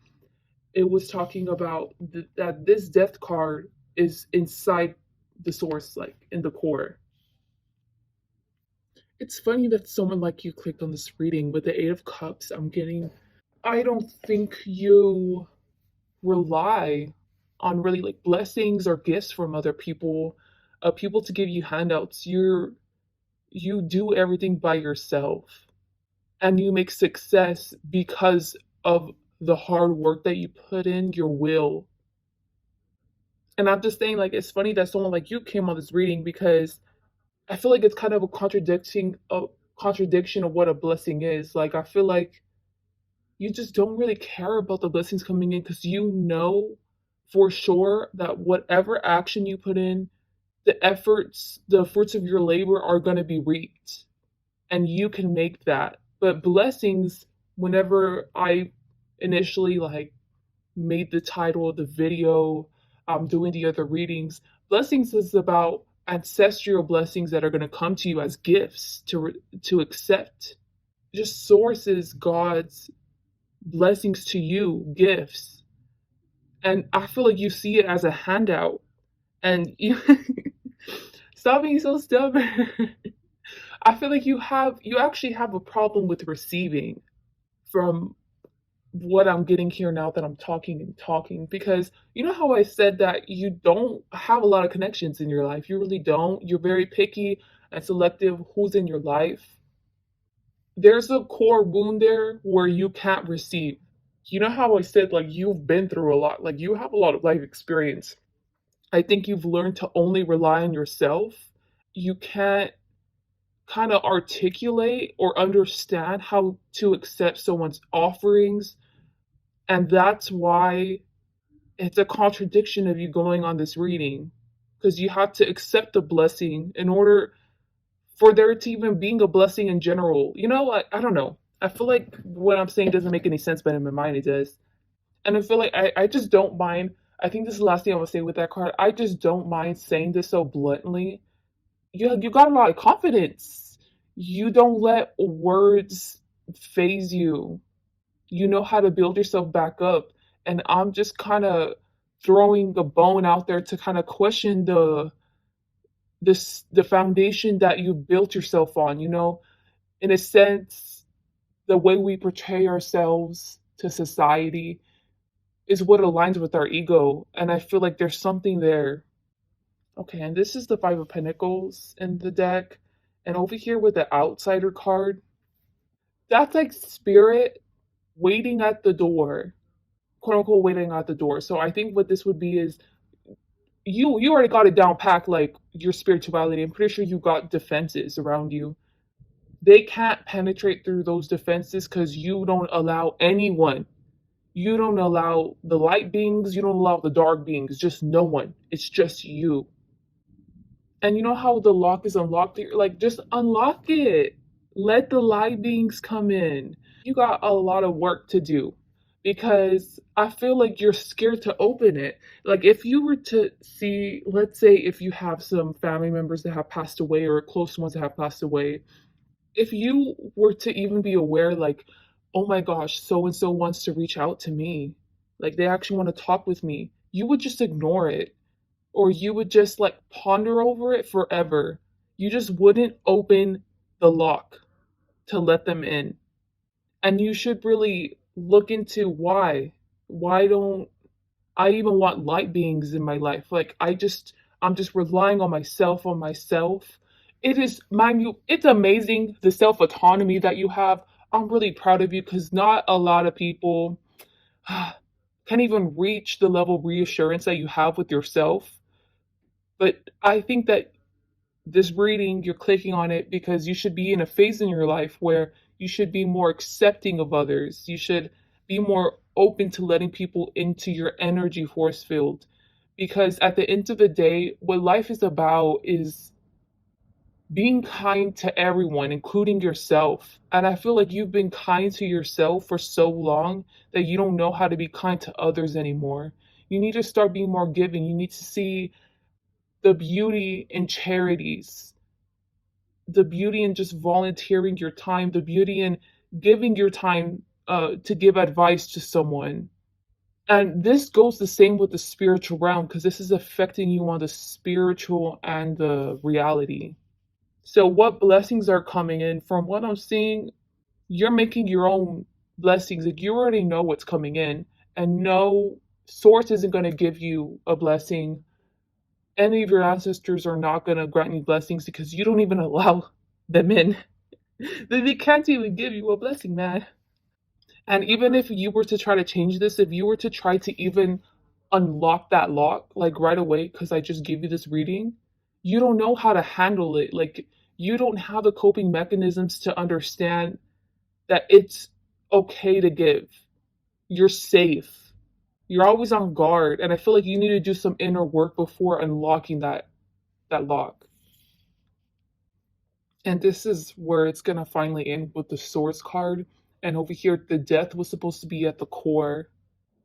It was talking about that this death card is inside the source, like in the core. It's funny that someone like you clicked on this reading. With the Eight of Cups, I don't think you rely on really like blessings or gifts from other people, people to give you handouts. You do everything by yourself. and you make success because of the hard work that you put in, your will. And I'm just saying, like, it's funny that someone like you came on this reading because I feel like it's kind of a contradiction of what a blessing is. Like, I feel like you just don't really care about the blessings coming in because you know for sure that whatever action you put in, the efforts, the fruits of your labor are going to be reaped, and you can make that. But blessings, whenever I initially like made the title of the video, doing the other readings, blessings is about ancestral blessings that are going to come to you as gifts to accept. Just sources God's blessings to you, gifts. And I feel like you see it as a handout. And you stop being so stubborn. I feel like you actually have a problem with receiving from what I'm getting here now that I'm talking and talking, because you know how I said that you don't have a lot of connections in your life. You really don't. You're very picky and selective who's in your life. There's a core wound there where you can't receive. You know how I said, like, you've been through a lot, like you have a lot of life experience. I think you've learned to only rely on yourself. You can't kind of articulate or understand how to accept someone's offerings. And that's why it's a contradiction of you going on this reading, because you have to accept the blessing in order for there to even being a blessing in general. You know, I don't know. I feel like what I'm saying doesn't make any sense, but in my mind it does. And I feel like I just don't mind. I think this is the last thing I'm gonna say with that card. I just don't mind saying this so bluntly. You got a lot of confidence. You don't let words phase you. You know how to build yourself back up. And I'm just kind of throwing the bone out there to kind of question the foundation that you built yourself on. In a sense, the way we portray ourselves to society is what aligns with our ego. And I feel like there's something there. Okay, and this is the Five of Pentacles in the deck. And over here with the Outsider card, that's like spirit waiting at the door, quote unquote, waiting at the door. So I think what this would be is you already got it down packed, like your spirituality. I'm pretty sure you got defenses around you. They can't penetrate through those defenses because you don't allow anyone. You don't allow the light beings, you don't allow the dark beings, just no one. It's just you. And you know how the lock is unlocked? You're like, just unlock it. Let the light beings come in. You got a lot of work to do because I feel like you're scared to open it. Like, if you were to see, let's say, if you have some family members that have passed away or close ones that have passed away, if you were to even be aware, like, oh my gosh, so and so wants to reach out to me, like, they actually want to talk with me, you would just ignore it, or you would just like ponder over it forever. You just wouldn't open the lock to let them in. And you should really look into why. Why don't I even want light beings in my life? Like, I'm just relying on myself. It is, mind you, it's amazing the self autonomy that you have. I'm really proud of you because not a lot of people can even reach the level of reassurance that you have with yourself. But I think that this reading, you're clicking on it because you should be in a phase in your life where you should be more accepting of others. You should be more open to letting people into your energy force field. Because at the end of the day, what life is about is being kind to everyone, including yourself. And I feel like you've been kind to yourself for so long that you don't know how to be kind to others anymore. You need to start being more giving. You need to see the beauty in charities, the beauty in just volunteering your time, the beauty in giving your time to give advice to someone. And this goes the same with the spiritual realm because this is affecting you on the spiritual and the reality. So, what blessings are coming in? From what I'm seeing, you're making your own blessings. Like, you already know what's coming in, and no source isn't going to give you a blessing. Any of your ancestors are not going to grant you blessings because you don't even allow them in. They can't even give you a blessing, man. And even if you were to try to change this, if you were to try to even unlock that lock, like right away, because I just gave you this reading, you don't know how to handle it. Like, you don't have the coping mechanisms to understand that it's okay to give. You're safe. You're always on guard. And I feel like you need to do some inner work before unlocking that lock. And this is where it's gonna finally end with the Swords card. And over here, the Death was supposed to be at the core.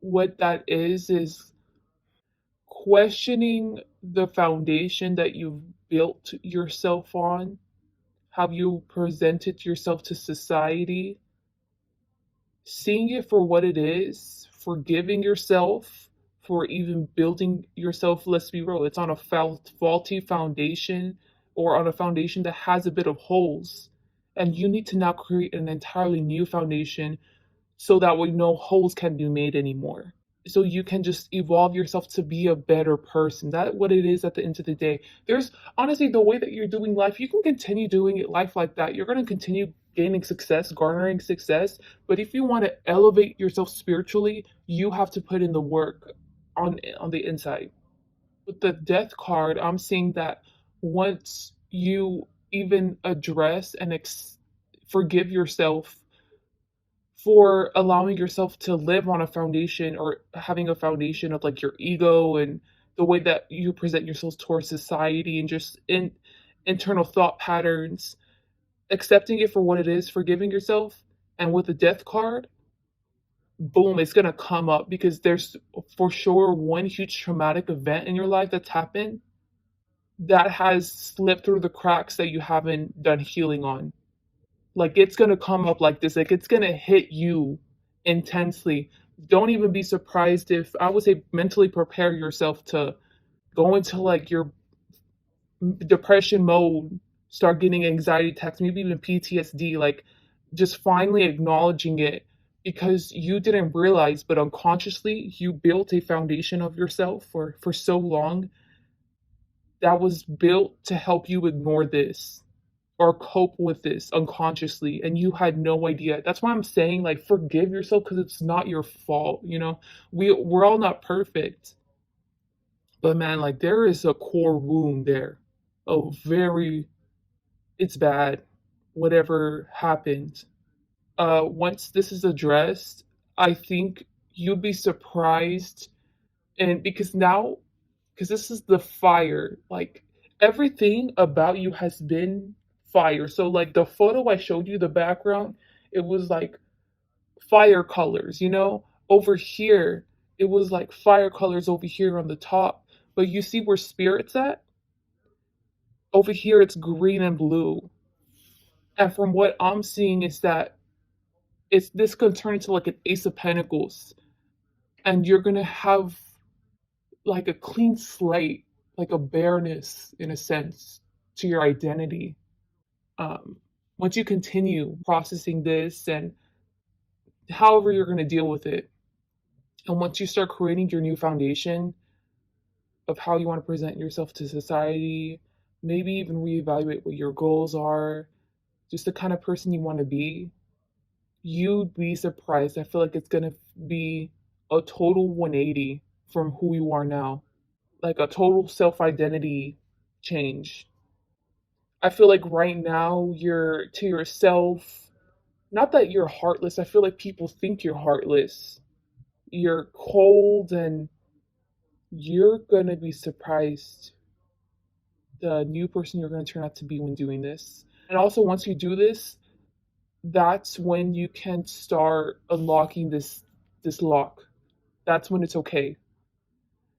What that is questioning the foundation that you've built yourself on, how you presented yourself to society, seeing it for what it is, forgiving yourself for even building yourself. Let's be real, it's on a faulty foundation, or on a foundation that has a bit of holes. And you need to now create an entirely new foundation so that way no holes can be made anymore, so you can just evolve yourself to be a better person. That's what it is at the end of the day. There's honestly, the way that you're doing life, you can continue doing it life like that. You're going to continue gaining success, garnering success. But if you want to elevate yourself spiritually, you have to put in the work on the inside. With the Death card, I'm seeing that once you even address and forgive yourself for allowing yourself to live on a foundation, or having a foundation of like your ego and the way that you present yourself towards society, and just internal thought patterns, accepting it for what it is, forgiving yourself. And with the Death card, boom, it's going to come up, because there's for sure one huge traumatic event in your life that's happened that has slipped through the cracks that you haven't done healing on. Like, it's gonna come up like this. Like, it's gonna hit you intensely. Don't even be surprised if, I would say, mentally prepare yourself to go into like your depression mode, start getting anxiety attacks, maybe even PTSD. Like, just finally acknowledging it, because you didn't realize, but unconsciously, you built a foundation of yourself for so long that was built to help you ignore this or cope with this unconsciously, and you had no idea. That's why I'm saying, like, forgive yourself, because it's not your fault. We're all not perfect, but man, like, there is a core wound there. Oh, very, it's bad, whatever happened. Once this is addressed, I think you'll be surprised. And because this is the fire, like, everything about you has been fire. So like the photo I showed you, the background, it was like fire colors, over here it was like fire colors over here on the top. But you see where spirit's at? Over here it's green and blue. And from what I'm seeing is that this could turn into like an Ace of Pentacles, and you're gonna have like a clean slate, like a bareness in a sense to your identity. Um, Once you continue processing this, and however you're going to deal with it, and once you start creating your new foundation of how you want to present yourself to society, maybe even reevaluate what your goals are, just the kind of person you want to be, you'd be surprised. I feel like it's going to be a total 180 from who you are now, like a total self identity change. I feel like right now you're to yourself, not that you're heartless. I feel like people think you're heartless. You're cold, and you're going to be surprised the new person you're going to turn out to be when doing this. And also, once you do this, that's when you can start unlocking this lock. That's when it's okay.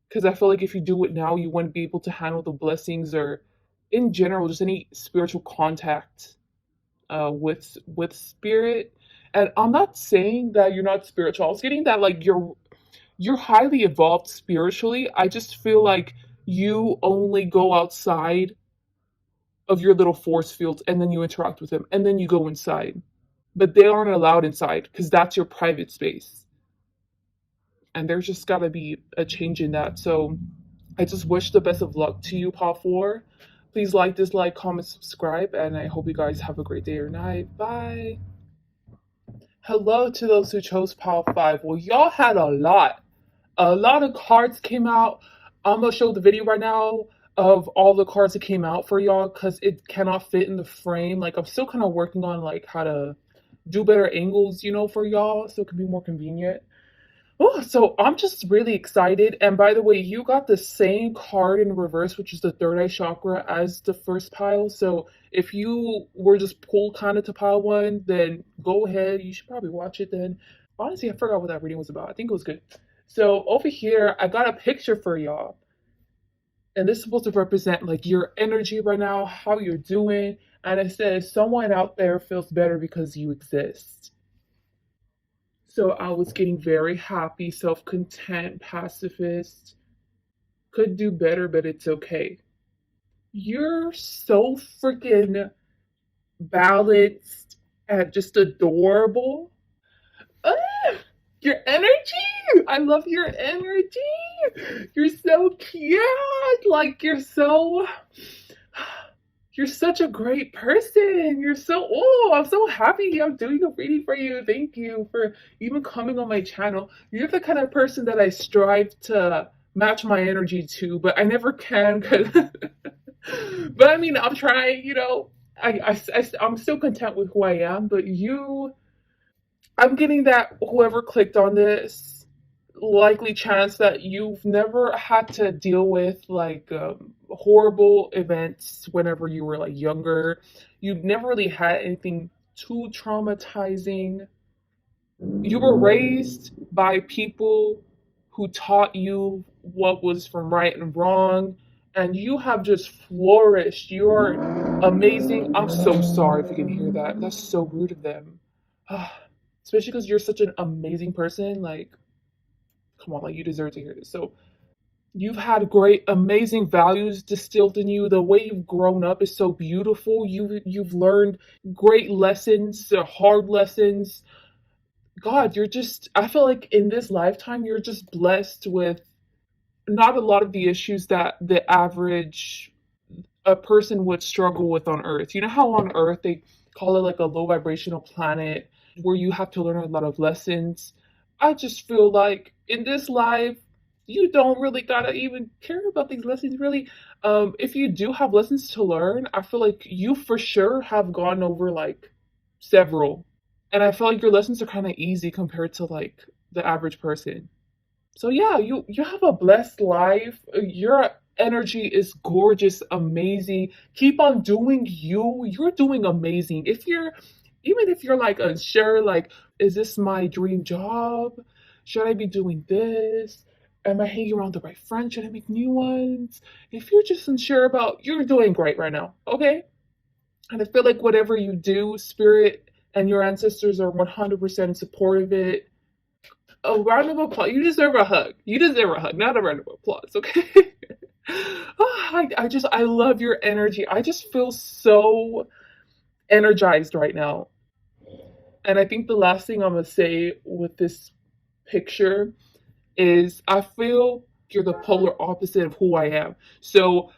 Because I feel like if you do it now, you wouldn't be able to handle the blessings, or in general, just any spiritual contact with spirit. And I'm not saying that you're not spiritual. I was getting that like you're highly evolved spiritually. I just feel like you only go outside of your little force field, and then you interact with them, and then you go inside. But they aren't allowed inside, because that's your private space. And there's just gotta be a change in that. So I just wish the best of luck to you, Paul 4. Please like, dislike, comment, subscribe, and I hope you guys have a great day or night. Bye. Hello to those who chose Pile 5. Well, y'all had a lot of cards came out. I'm gonna show the video right now of all the cards that came out for y'all because it cannot fit in the frame. Like I'm still kind of working on like how to do better angles, for y'all so it can be more convenient. Oh, so I'm just really excited. And by the way, you got the same card in reverse, which is the third eye chakra, as the first pile. So if you were just pulled kind of to pile one, then go ahead. You should probably watch it then. Honestly, I forgot what that reading was about. I think it was good. So over here, I got a picture for y'all. And this is supposed to represent like your energy right now, how you're doing. And it says someone out there feels better because you exist. So I was getting very happy, self content, pacifist. Could do better, but it's okay. You're so freaking balanced and just adorable. Ah, your energy! I love your energy! You're so cute! Like, you're such a great person. I'm so happy I'm doing a reading for you. Thank you for even coming on my channel. You're the kind of person that I strive to match my energy to, but I never can. But I mean, I'm trying, I'm still content with who I am, but I'm getting that whoever clicked on this, likely chance that you've never had to deal with like horrible events whenever you were like younger. You've never really had anything too traumatizing. You were raised by people who taught you what was from right and wrong, and you have just flourished. You're amazing. I'm so sorry if you can hear that. That's so rude of them. Especially because you're such an amazing person. Like, come on, like you deserve to hear this. So you've had great, amazing values distilled in you. The way you've grown up is so beautiful. You've learned great lessons, hard lessons. God, I feel like in this lifetime, you're just blessed with not a lot of the issues that the average a person would struggle with on Earth. You know how on Earth they call it like a low vibrational planet where you have to learn a lot of lessons. I just feel like in this life, you don't really gotta even care about these lessons, really. If you do have lessons to learn, I feel like you for sure have gone over like several. And I feel like your lessons are kind of easy compared to like the average person. So yeah, you have a blessed life. Your energy is gorgeous, amazing. Keep on doing you. You're doing amazing. Even if you're like unsure, like, is this my dream job? Should I be doing this? Am I hanging around the right friends? Should I make new ones? If you're just unsure about, you're doing great right now, okay? And I feel like whatever you do, spirit and your ancestors are 100% in support of it. A round of applause. You deserve a hug. You deserve a hug, not a round of applause, okay? I love your energy. I just feel so energized right now. And I think the last thing I'm gonna say with this picture is I feel you're the polar opposite of who I am. So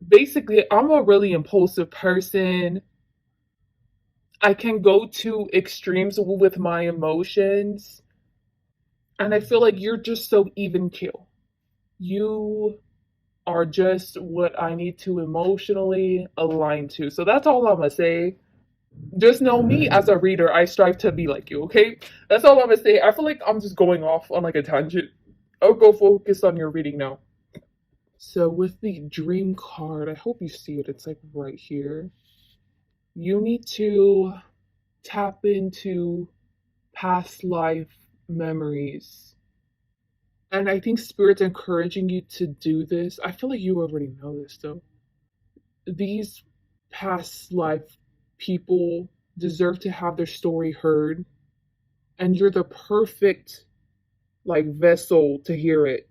basically, I'm a really impulsive person. I can go to extremes with my emotions. And I feel like you're just so even keel. You are just what I need to emotionally align to. So that's all I'm gonna say. Just know me as a reader, I strive to be like you, okay? That's all I'm gonna say. I feel like I'm just going off on like a tangent. I'll go focus on your reading now. So with the dream card, I hope you see it. It's like right here. You need to tap into past life memories. And I think Spirit's encouraging you to do this. I feel like you already know this though. These past life people deserve to have their story heard. And you're the perfect like vessel to hear it.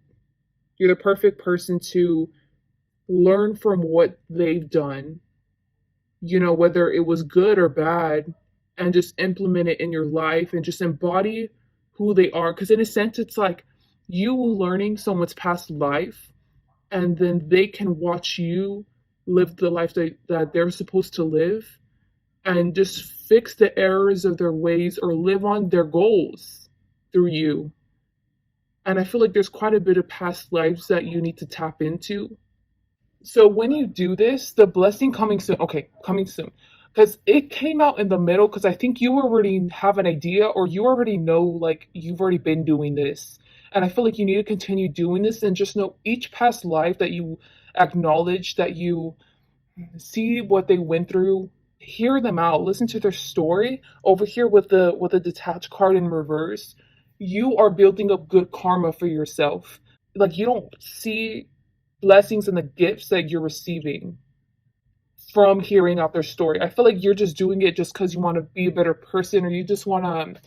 You're the perfect person to learn from what they've done, whether it was good or bad, and just implement it in your life and just embody who they are. Because in a sense, it's like you learning someone's past life, and then they can watch you live the life that they're supposed to live, and just fix the errors of their ways or live on their goals through you. And I feel like there's quite a bit of past lives that you need to tap into. So when you do this, the blessing coming soon, okay, coming soon. Because it came out in the middle, because I think you already have an idea or you already know, like, you've already been doing this. And I feel like you need to continue doing this and just know each past life that you acknowledge, that you see what they went through, hear them out, listen to their story. Over here with the detached card in reverse, you are building up good karma for yourself. Like, you don't see blessings and the gifts that you're receiving from hearing out their story. I feel like you're just doing it just because you want to be a better person or you just want to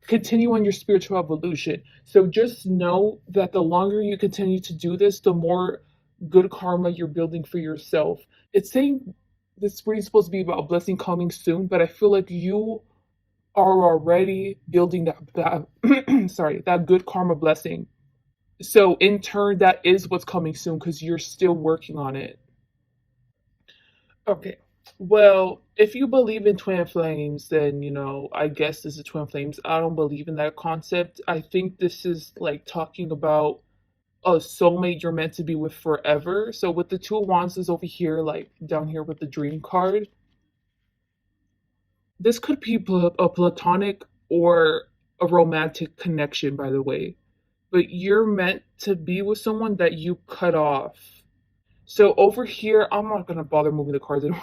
continue on your spiritual evolution. So just know that the longer you continue to do this, the more good karma you're building for yourself. It's saying this reading's supposed to be about a blessing coming soon, but I feel like you are already building that sorry, that good karma blessing. So in turn, that is what's coming soon because you're still working on it. Okay. Well, if you believe in twin flames, then I guess this is twin flames. I don't believe in that concept. I think this is like talking about a soulmate you're meant to be with forever. So with the two of wands is over here, like down here with the dream card, this could be a platonic or a romantic connection, by the way. But you're meant to be with someone that you cut off. So over here, I'm not gonna bother moving the cards anymore.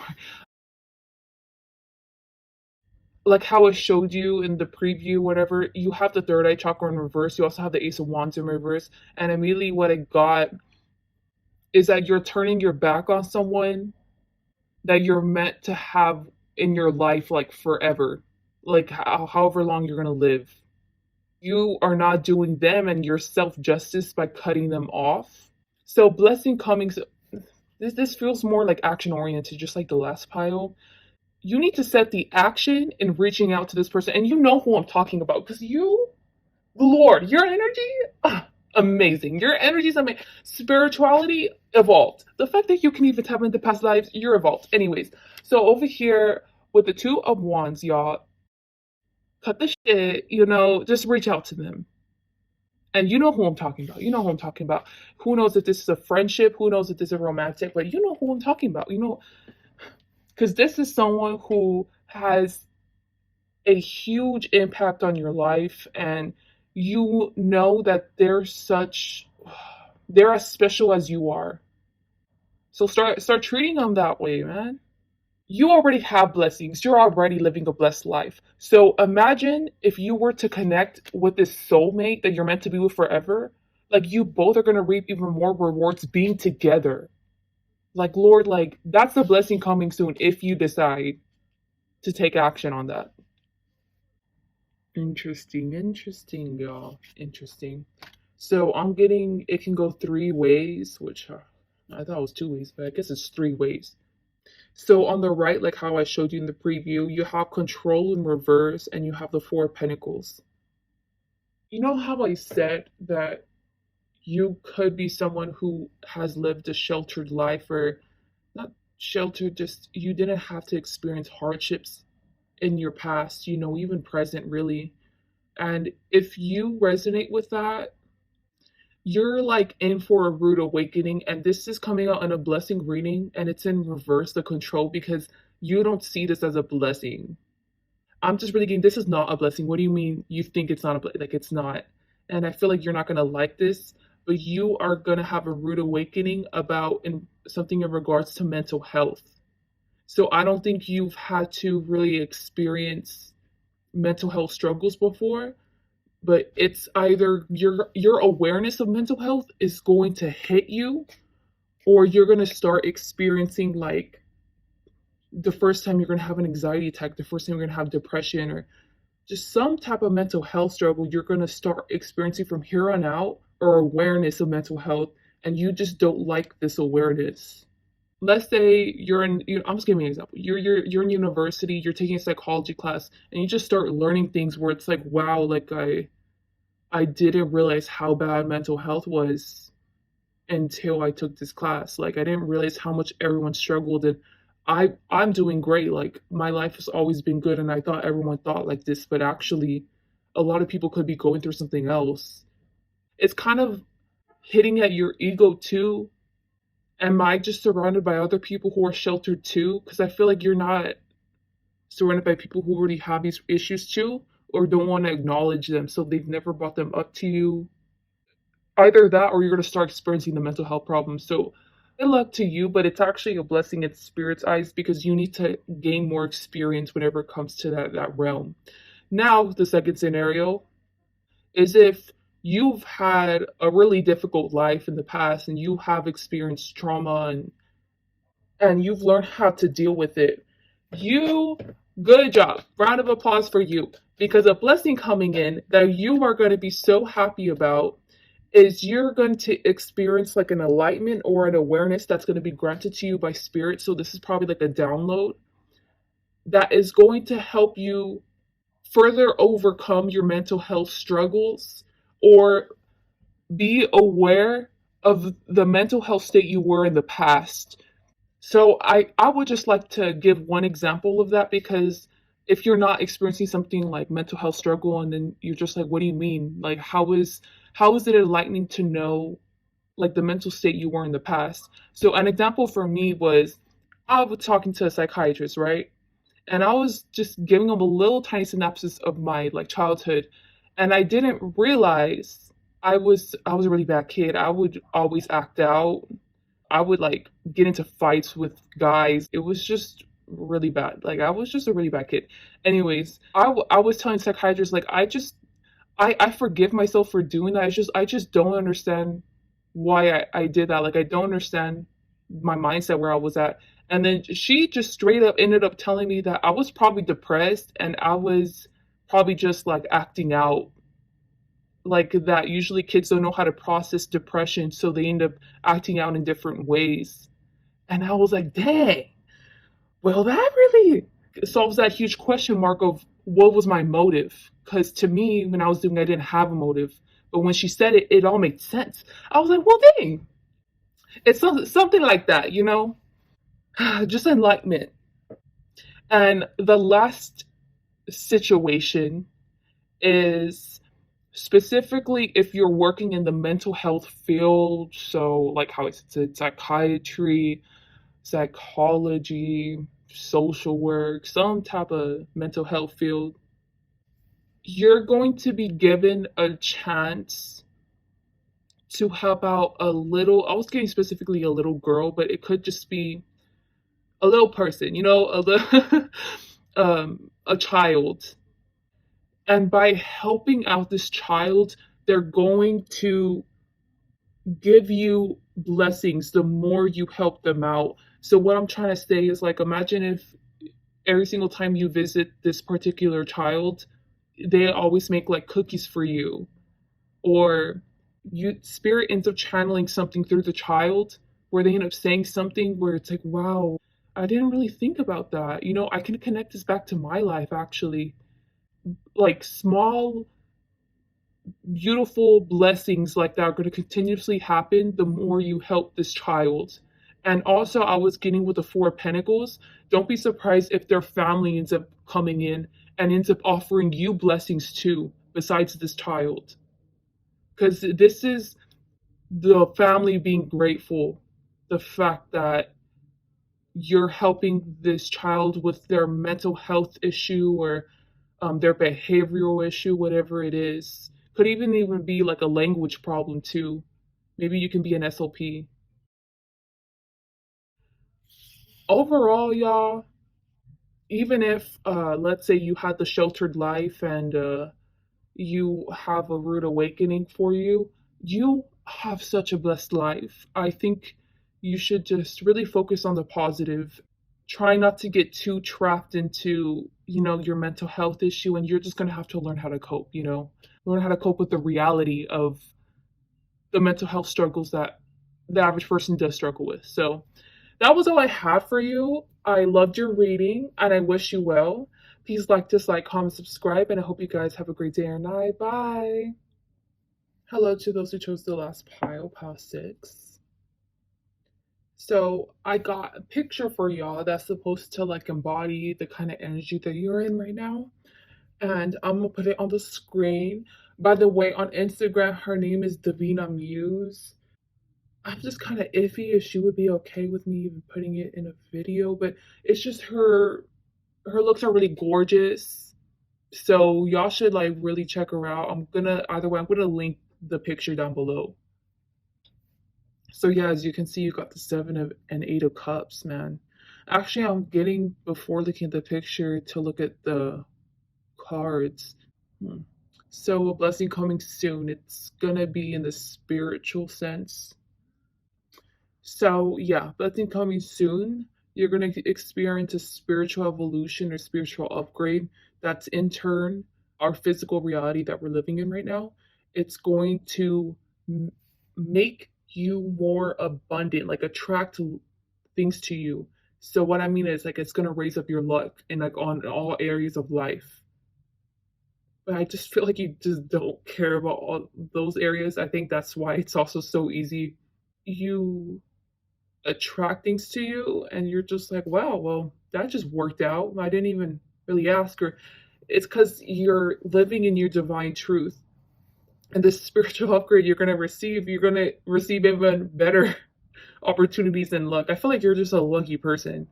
Like how it showed you in the preview, whatever, you have the third eye chakra in reverse. You also have the Ace of Wands in reverse. And immediately what I got is that you're turning your back on someone that you're meant to have in your life like forever. Like however long you're gonna live. You are not doing them and yourself justice by cutting them off. So blessing coming, this feels more like action oriented, just like the last pile. You need to set the action in reaching out to this person, and you know who I'm talking about because Lord, your energy, amazing. Your energy is amazing. Spirituality evolved. The fact that you can even tap into past lives, you're evolved. Anyways, so over here with the two of wands, y'all, cut the shit. Just reach out to them. And you know who I'm talking about. You know who I'm talking about. Who knows if this is a friendship? Who knows if this is romantic? But you know who I'm talking about. Because this is someone who has a huge impact on your life, and you know that they're as special as you are. So start treating them that way, man. You already have blessings. You're already living a blessed life. So imagine if you were to connect with this soulmate that you're meant to be with forever. Like, you both are going to reap even more rewards being together. Like, Lord, like, that's a blessing coming soon if you decide to take action on that. Interesting, y'all. Interesting. So I'm getting it can go three ways, which I thought it was two ways, but I guess it's three ways. So on the right, like how I showed you in the preview, you have control in reverse and you have the Four of Pentacles. You know how I said that you could be someone who has lived a sheltered life, or not sheltered, just you didn't have to experience hardships in your past, even present, really. And if you resonate with that, you're like in for a rude awakening. And this is coming out in a blessing reading, and it's in reverse, the control, because you don't see this as a blessing. I'm just really getting this is not a blessing. What do you mean you think it's not a blessing? Like, it's not. And I feel like you're not going to like this, but you are going to have a rude awakening about something in regards to mental health. So I don't think you've had to really experience mental health struggles before, but it's either your awareness of mental health is going to hit you, or you're going to start experiencing, like, the first time you're going to have an anxiety attack, the first time you're going to have depression, or just some type of mental health struggle you're going to start experiencing from here on out, or awareness of mental health, and you just don't like this awareness. Let's say I'm just giving an example. You're in university, you're taking a psychology class, and you just start learning things where it's like, wow, like I didn't realize how bad mental health was. until I took this class. Like I didn't realize how much everyone struggled, and I'm doing great. Like my life has always been good, and I thought everyone thought like this, but actually a lot of people could be going through something else. It's kind of hitting at your ego too. Am I just surrounded by other people who are sheltered too? Because I feel like you're not surrounded by people who already have these issues too, or don't want to acknowledge them, so they've never brought them up to you. Either that, or you're going to start experiencing the mental health problems. So, good luck to you, but it's actually a blessing in spirit's eyes because you need to gain more experience whenever it comes to that realm. Now, the second scenario is if you've had a really difficult life in the past and you have experienced trauma and you've learned how to deal with it. You, good job. Round of applause for you. Because a blessing coming in that you are going to be so happy about is you're going to experience like an enlightenment or an awareness that's going to be granted to you by spirit. So this is probably like a download that is going to help you further overcome your mental health struggles or be aware of the mental health state you were in the past. So I would just like to give one example of that because if you're not experiencing something like mental health struggle and then you're just like, what do you mean? Like how is it enlightening to know like the mental state you were in the past? So an example for me was I was talking to a psychiatrist, right? And I was just giving him a little tiny synopsis of my like childhood, and I didn't realize I was a really bad kid. I would always act out. I would like get into fights with guys. It was just really bad. Like I was just a really bad kid. Anyways, I was telling psychiatrists like I forgive myself for doing that. I just don't understand why I did that. Like I don't understand my mindset where I was at. And then she just straight up ended up telling me that I was probably depressed and I was probably just like acting out like that. Usually kids don't know how to process depression, so they end up acting out in different ways. And I was like, dang, well, that really solves that huge question mark of what was my motive? Because to me, when I was doing it, I didn't have a motive. But when she said it, it all made sense. I was like, well, dang, it's something like that, you know? Just enlightenment. And the last situation is specifically if you're working in the mental health field, so like how I said, psychiatry, psychology, social work, some type of mental health field, you're going to be given a chance to help out a little. I was getting specifically a little girl, but it could just be a little person, you know, a little, a child. And by helping out this child, they're going to give you blessings the more you help them out. So what I'm trying to say is like imagine if every single time you visit this particular child, they always make like cookies for you, or you spirit ends up channeling something through the child where they end up saying something where it's like, wow, I didn't really think about that. You know, I can connect this back to my life actually. Like small beautiful blessings like that are going to continuously happen the more you help this child. And also, I was getting with the Four of Pentacles. Don't be surprised if their family ends up coming in and ends up offering you blessings too, besides this child. Because this is the family being grateful, the fact that you're helping this child with their mental health issue or their behavioral issue, whatever it is. Could even be like a language problem too. Maybe you can be an SLP. Overall, y'all, even if let's say you had the sheltered life and you have a rude awakening for you, you have such a blessed life. I think you should just really focus on the positive. Try not to get too trapped into, you know, your mental health issue, and you're just going to have to learn how to cope, you know, learn how to cope with the reality of the mental health struggles that the average person does struggle with. So that was all I had for you. I loved your reading and I wish you well. Please like, dislike, comment, subscribe, and I hope you guys have a great day or night. Bye. Hello to those who chose the last pile, pile 6. So I got a picture for y'all that's supposed to like embody the kind of energy that you're in right now. And I'm gonna put it on the screen. By the way, on Instagram, her name is Davina Muse. I'm just kind of iffy if she would be okay with me even putting it in a video, but it's just her looks are really gorgeous. So y'all should like really check her out. I'm gonna link the picture down below. So yeah, as you can see, you got the seven of and eight of cups, man. Actually, I'm getting before looking at the picture to look at the cards. Hmm. So a blessing coming soon. It's gonna be in the spiritual sense. So yeah, blessing coming soon. You're gonna experience a spiritual evolution or spiritual upgrade. That's in turn our physical reality that we're living in right now. It's going to make you more abundant, like attract things to you. So what I mean is like it's gonna raise up your luck in like on all areas of life. But I just feel like you just don't care about all those areas. I think that's why it's also so easy. You attract things to you and you're just like, wow, well, that just worked out. I didn't even really ask her. It's because you're living in your divine truth. And this spiritual upgrade you're going to receive even better opportunities and luck. I feel like you're just a lucky person.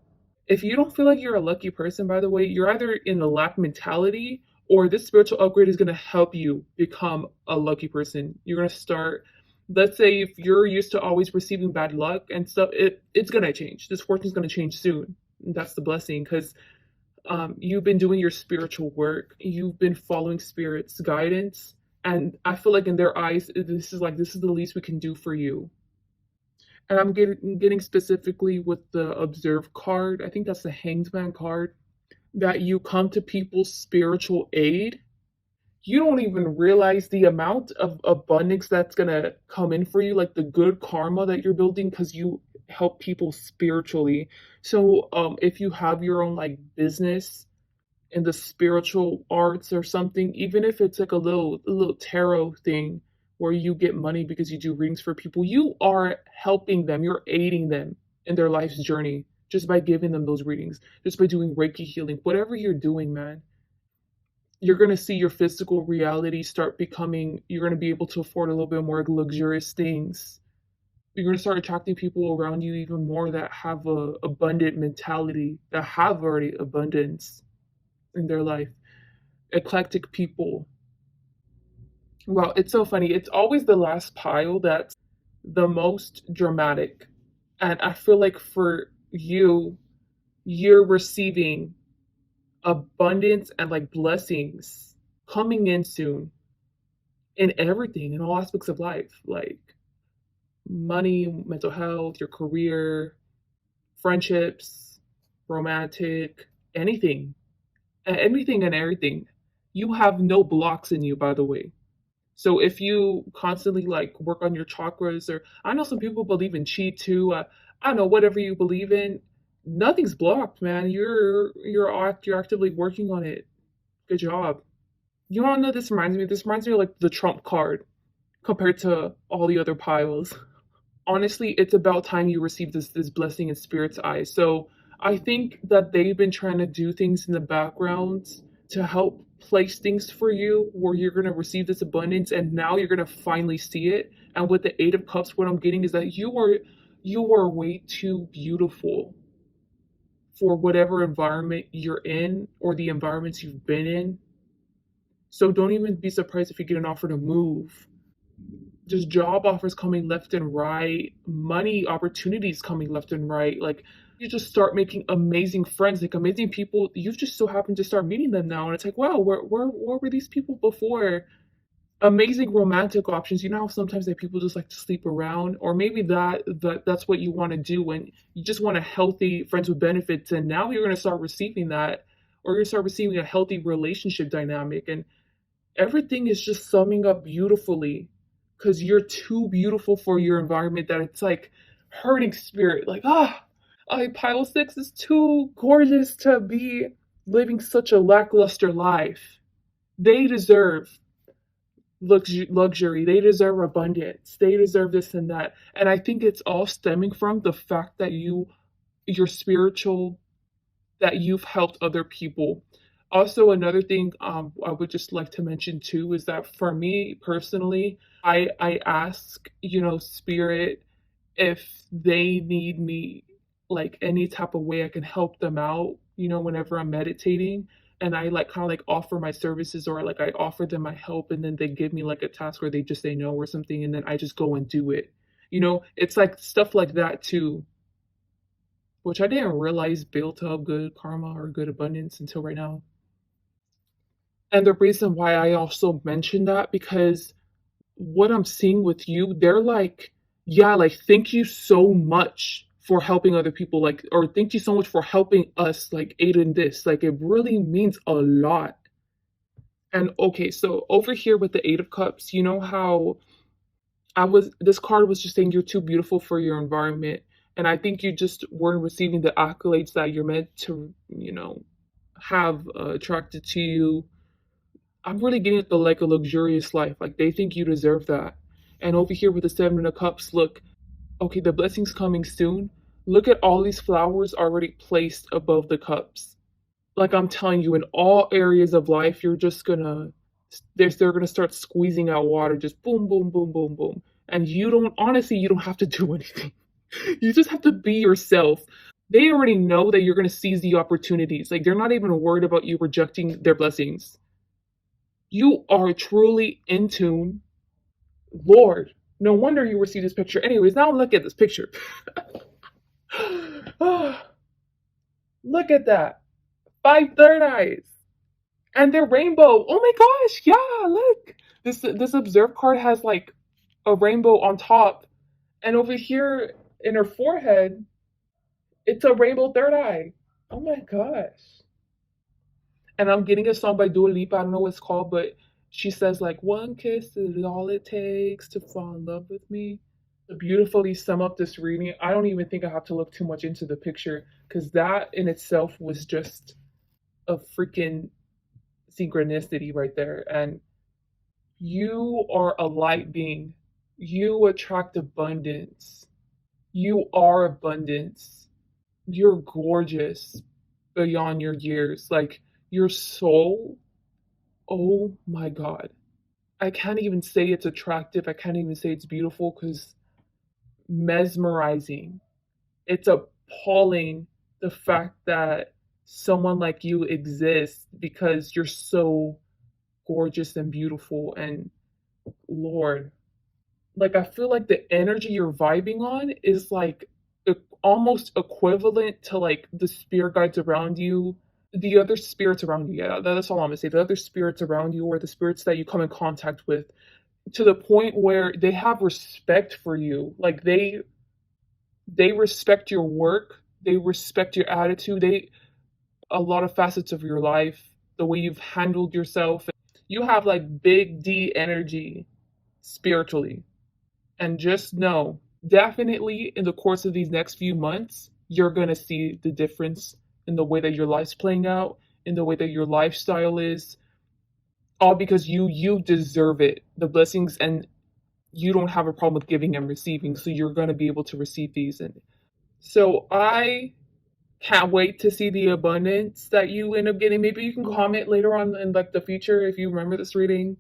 If you don't feel like you're a lucky person, by the way, you're either in the lack mentality or this spiritual upgrade is going to help you become a lucky person. You're going to start, let's say, if you're used to always receiving bad luck and stuff, it's going to change. This fortune is going to change soon. And that's the blessing because you've been doing your spiritual work, you've been following spirit's guidance. And I feel like in their eyes, this is the least we can do for you. And I'm getting specifically with the observe card. I think that's the hanged man card. That you come to people's spiritual aid. You don't even realize the amount of abundance that's gonna come in for you, like the good karma that you're building because you help people spiritually. So if you have your own like business in the spiritual arts or something, even if it's like a little tarot thing where you get money because you do readings for people, you are helping them, you're aiding them in their life's journey just by giving them those readings, just by doing Reiki healing, whatever you're doing, man. You're going to see your physical reality start becoming, you're going to be able to afford a little bit more luxurious things. You're going to start attracting people around you even more that have a abundant mentality, that have already abundance in their life. Eclectic people. Well, it's so funny. It's always the last pile that's the most dramatic. And I feel like for you, you're receiving abundance and like blessings coming in soon in everything, in all aspects of life, like money, mental health, your career, friendships, romantic, anything, anything and everything. You have no blocks in you, by the way. So if you constantly like work on your chakras, or I know some people believe in chi too. I don't know, whatever you believe in, nothing's blocked, man. You're actively working on it. Good job. You want to know this reminds me? This reminds me of like the Trump card compared to all the other piles. Honestly, it's about time you receive this blessing in spirit's eyes. So I think that they've been trying to do things in the background to help place things for you where you're going to receive this abundance and now you're going to finally see it. And with the eight of cups, what I'm getting is that you are way too beautiful for whatever environment you're in or the environments you've been in. So don't even be surprised if you get an offer to move. Just job offers coming left and right, money opportunities coming left and right. Like you just start making amazing friends, like amazing people. You just so happen to start meeting them now, and it's like, wow, where were these people before? Amazing romantic options. You know how sometimes that people just like to sleep around, or maybe that's what you want to do, and you just want a healthy friends with benefits, and now you're going to start receiving that, or you're going to start receiving a healthy relationship dynamic, and everything is just summing up beautifully because you're too beautiful for your environment that it's like hurting spirit. Like, pile six is too gorgeous to be living such a lackluster life. They deserve luxury. They deserve abundance. They deserve this and that. And I think it's all stemming from the fact that you're spiritual, that you've helped other people. Also, another thing I would just like to mention too is that for me personally, I ask, spirit, if they need me, like any type of way I can help them out, whenever I'm meditating. And I like kind of like offer my services, or like I offer them my help, and then they give me like a task, or they just say no or something, and then I just go and do it. It's like stuff like that too, which I didn't realize built up good karma or good abundance until right now. And the reason why I also mentioned that, because what I'm seeing with you, they're like, yeah, like, thank you so much for helping other people, like, or thank you so much for helping us, like, aid in this. Like, it really means a lot. And okay, so over here with the Eight of Cups, you know how this card was just saying you're too beautiful for your environment. And I think you just weren't receiving the accolades that you're meant to, have attracted to you. I'm really getting at the like a luxurious life. Like they think you deserve that. And over here with the Seven of Cups, look, okay, the blessing's coming soon. Look at all these flowers already placed above the cups. Like I'm telling you, in all areas of life, you're just gonna they're gonna start squeezing out water, just boom, boom, boom, boom, boom. And you don't have to do anything. You just have to be yourself. They already know that you're gonna seize the opportunities. Like they're not even worried about you rejecting their blessings. You are truly in tune. Lord, no wonder you receive this picture. Anyways, now look at this picture. Look at that. 5 third eyes. And they're rainbow. Oh my gosh, yeah, look. This observe card has like a rainbow on top. And over here in her forehead, it's a rainbow third eye. Oh my gosh. And I'm getting a song by Dua Lipa. I don't know what it's called, but she says like one kiss is all it takes to fall in love with me. To beautifully sum up this reading, I don't even think I have to look too much into the picture, because that in itself was just a freaking synchronicity right there. And you are a light being. You attract abundance. You are abundance. You're gorgeous beyond your years. Like your soul, oh my God. I can't even say it's attractive. I can't even say it's beautiful, because mesmerizing. It's appalling the fact that someone like you exists, because you're so gorgeous and beautiful. And Lord, like I feel like the energy you're vibing on is like almost equivalent to like the spirit guides around you, the other spirits around you. Yeah, that's all I'm gonna say. The other spirits around you, or the spirits that you come in contact with, to the point where they have respect for you. Like they respect your work, they respect your attitude, they a lot of facets of your life, the way you've handled yourself. You have like big D energy spiritually. And just know, definitely in the course of these next few months, you're going to see the difference in the way that your life's playing out, in the way that your lifestyle is, all because you deserve it. The blessings, and you don't have a problem with giving and receiving, so you're going to be able to receive these. And so I can't wait to see the abundance that you end up getting. Maybe you can comment later on in like the future, if you remember this reading,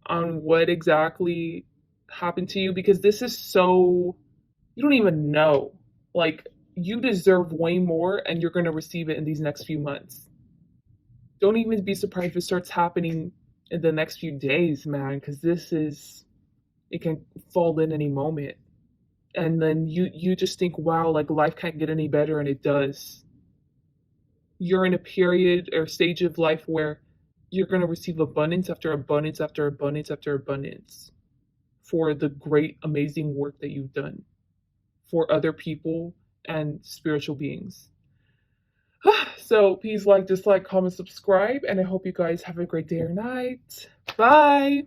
on what exactly happened to you, because this is so, you don't even know. Like you deserve way more, and you're going to receive it in these next few months. Don't even be surprised if it starts happening in the next few days, man, because it can fall in any moment. And then you just think, wow, like life can't get any better, and it does. You're in a period or stage of life where you're going to receive abundance after abundance after abundance after abundance, for the great, amazing work that you've done for other people and spiritual beings. So please like, dislike, comment, subscribe, and I hope you guys have a great day or night. Bye.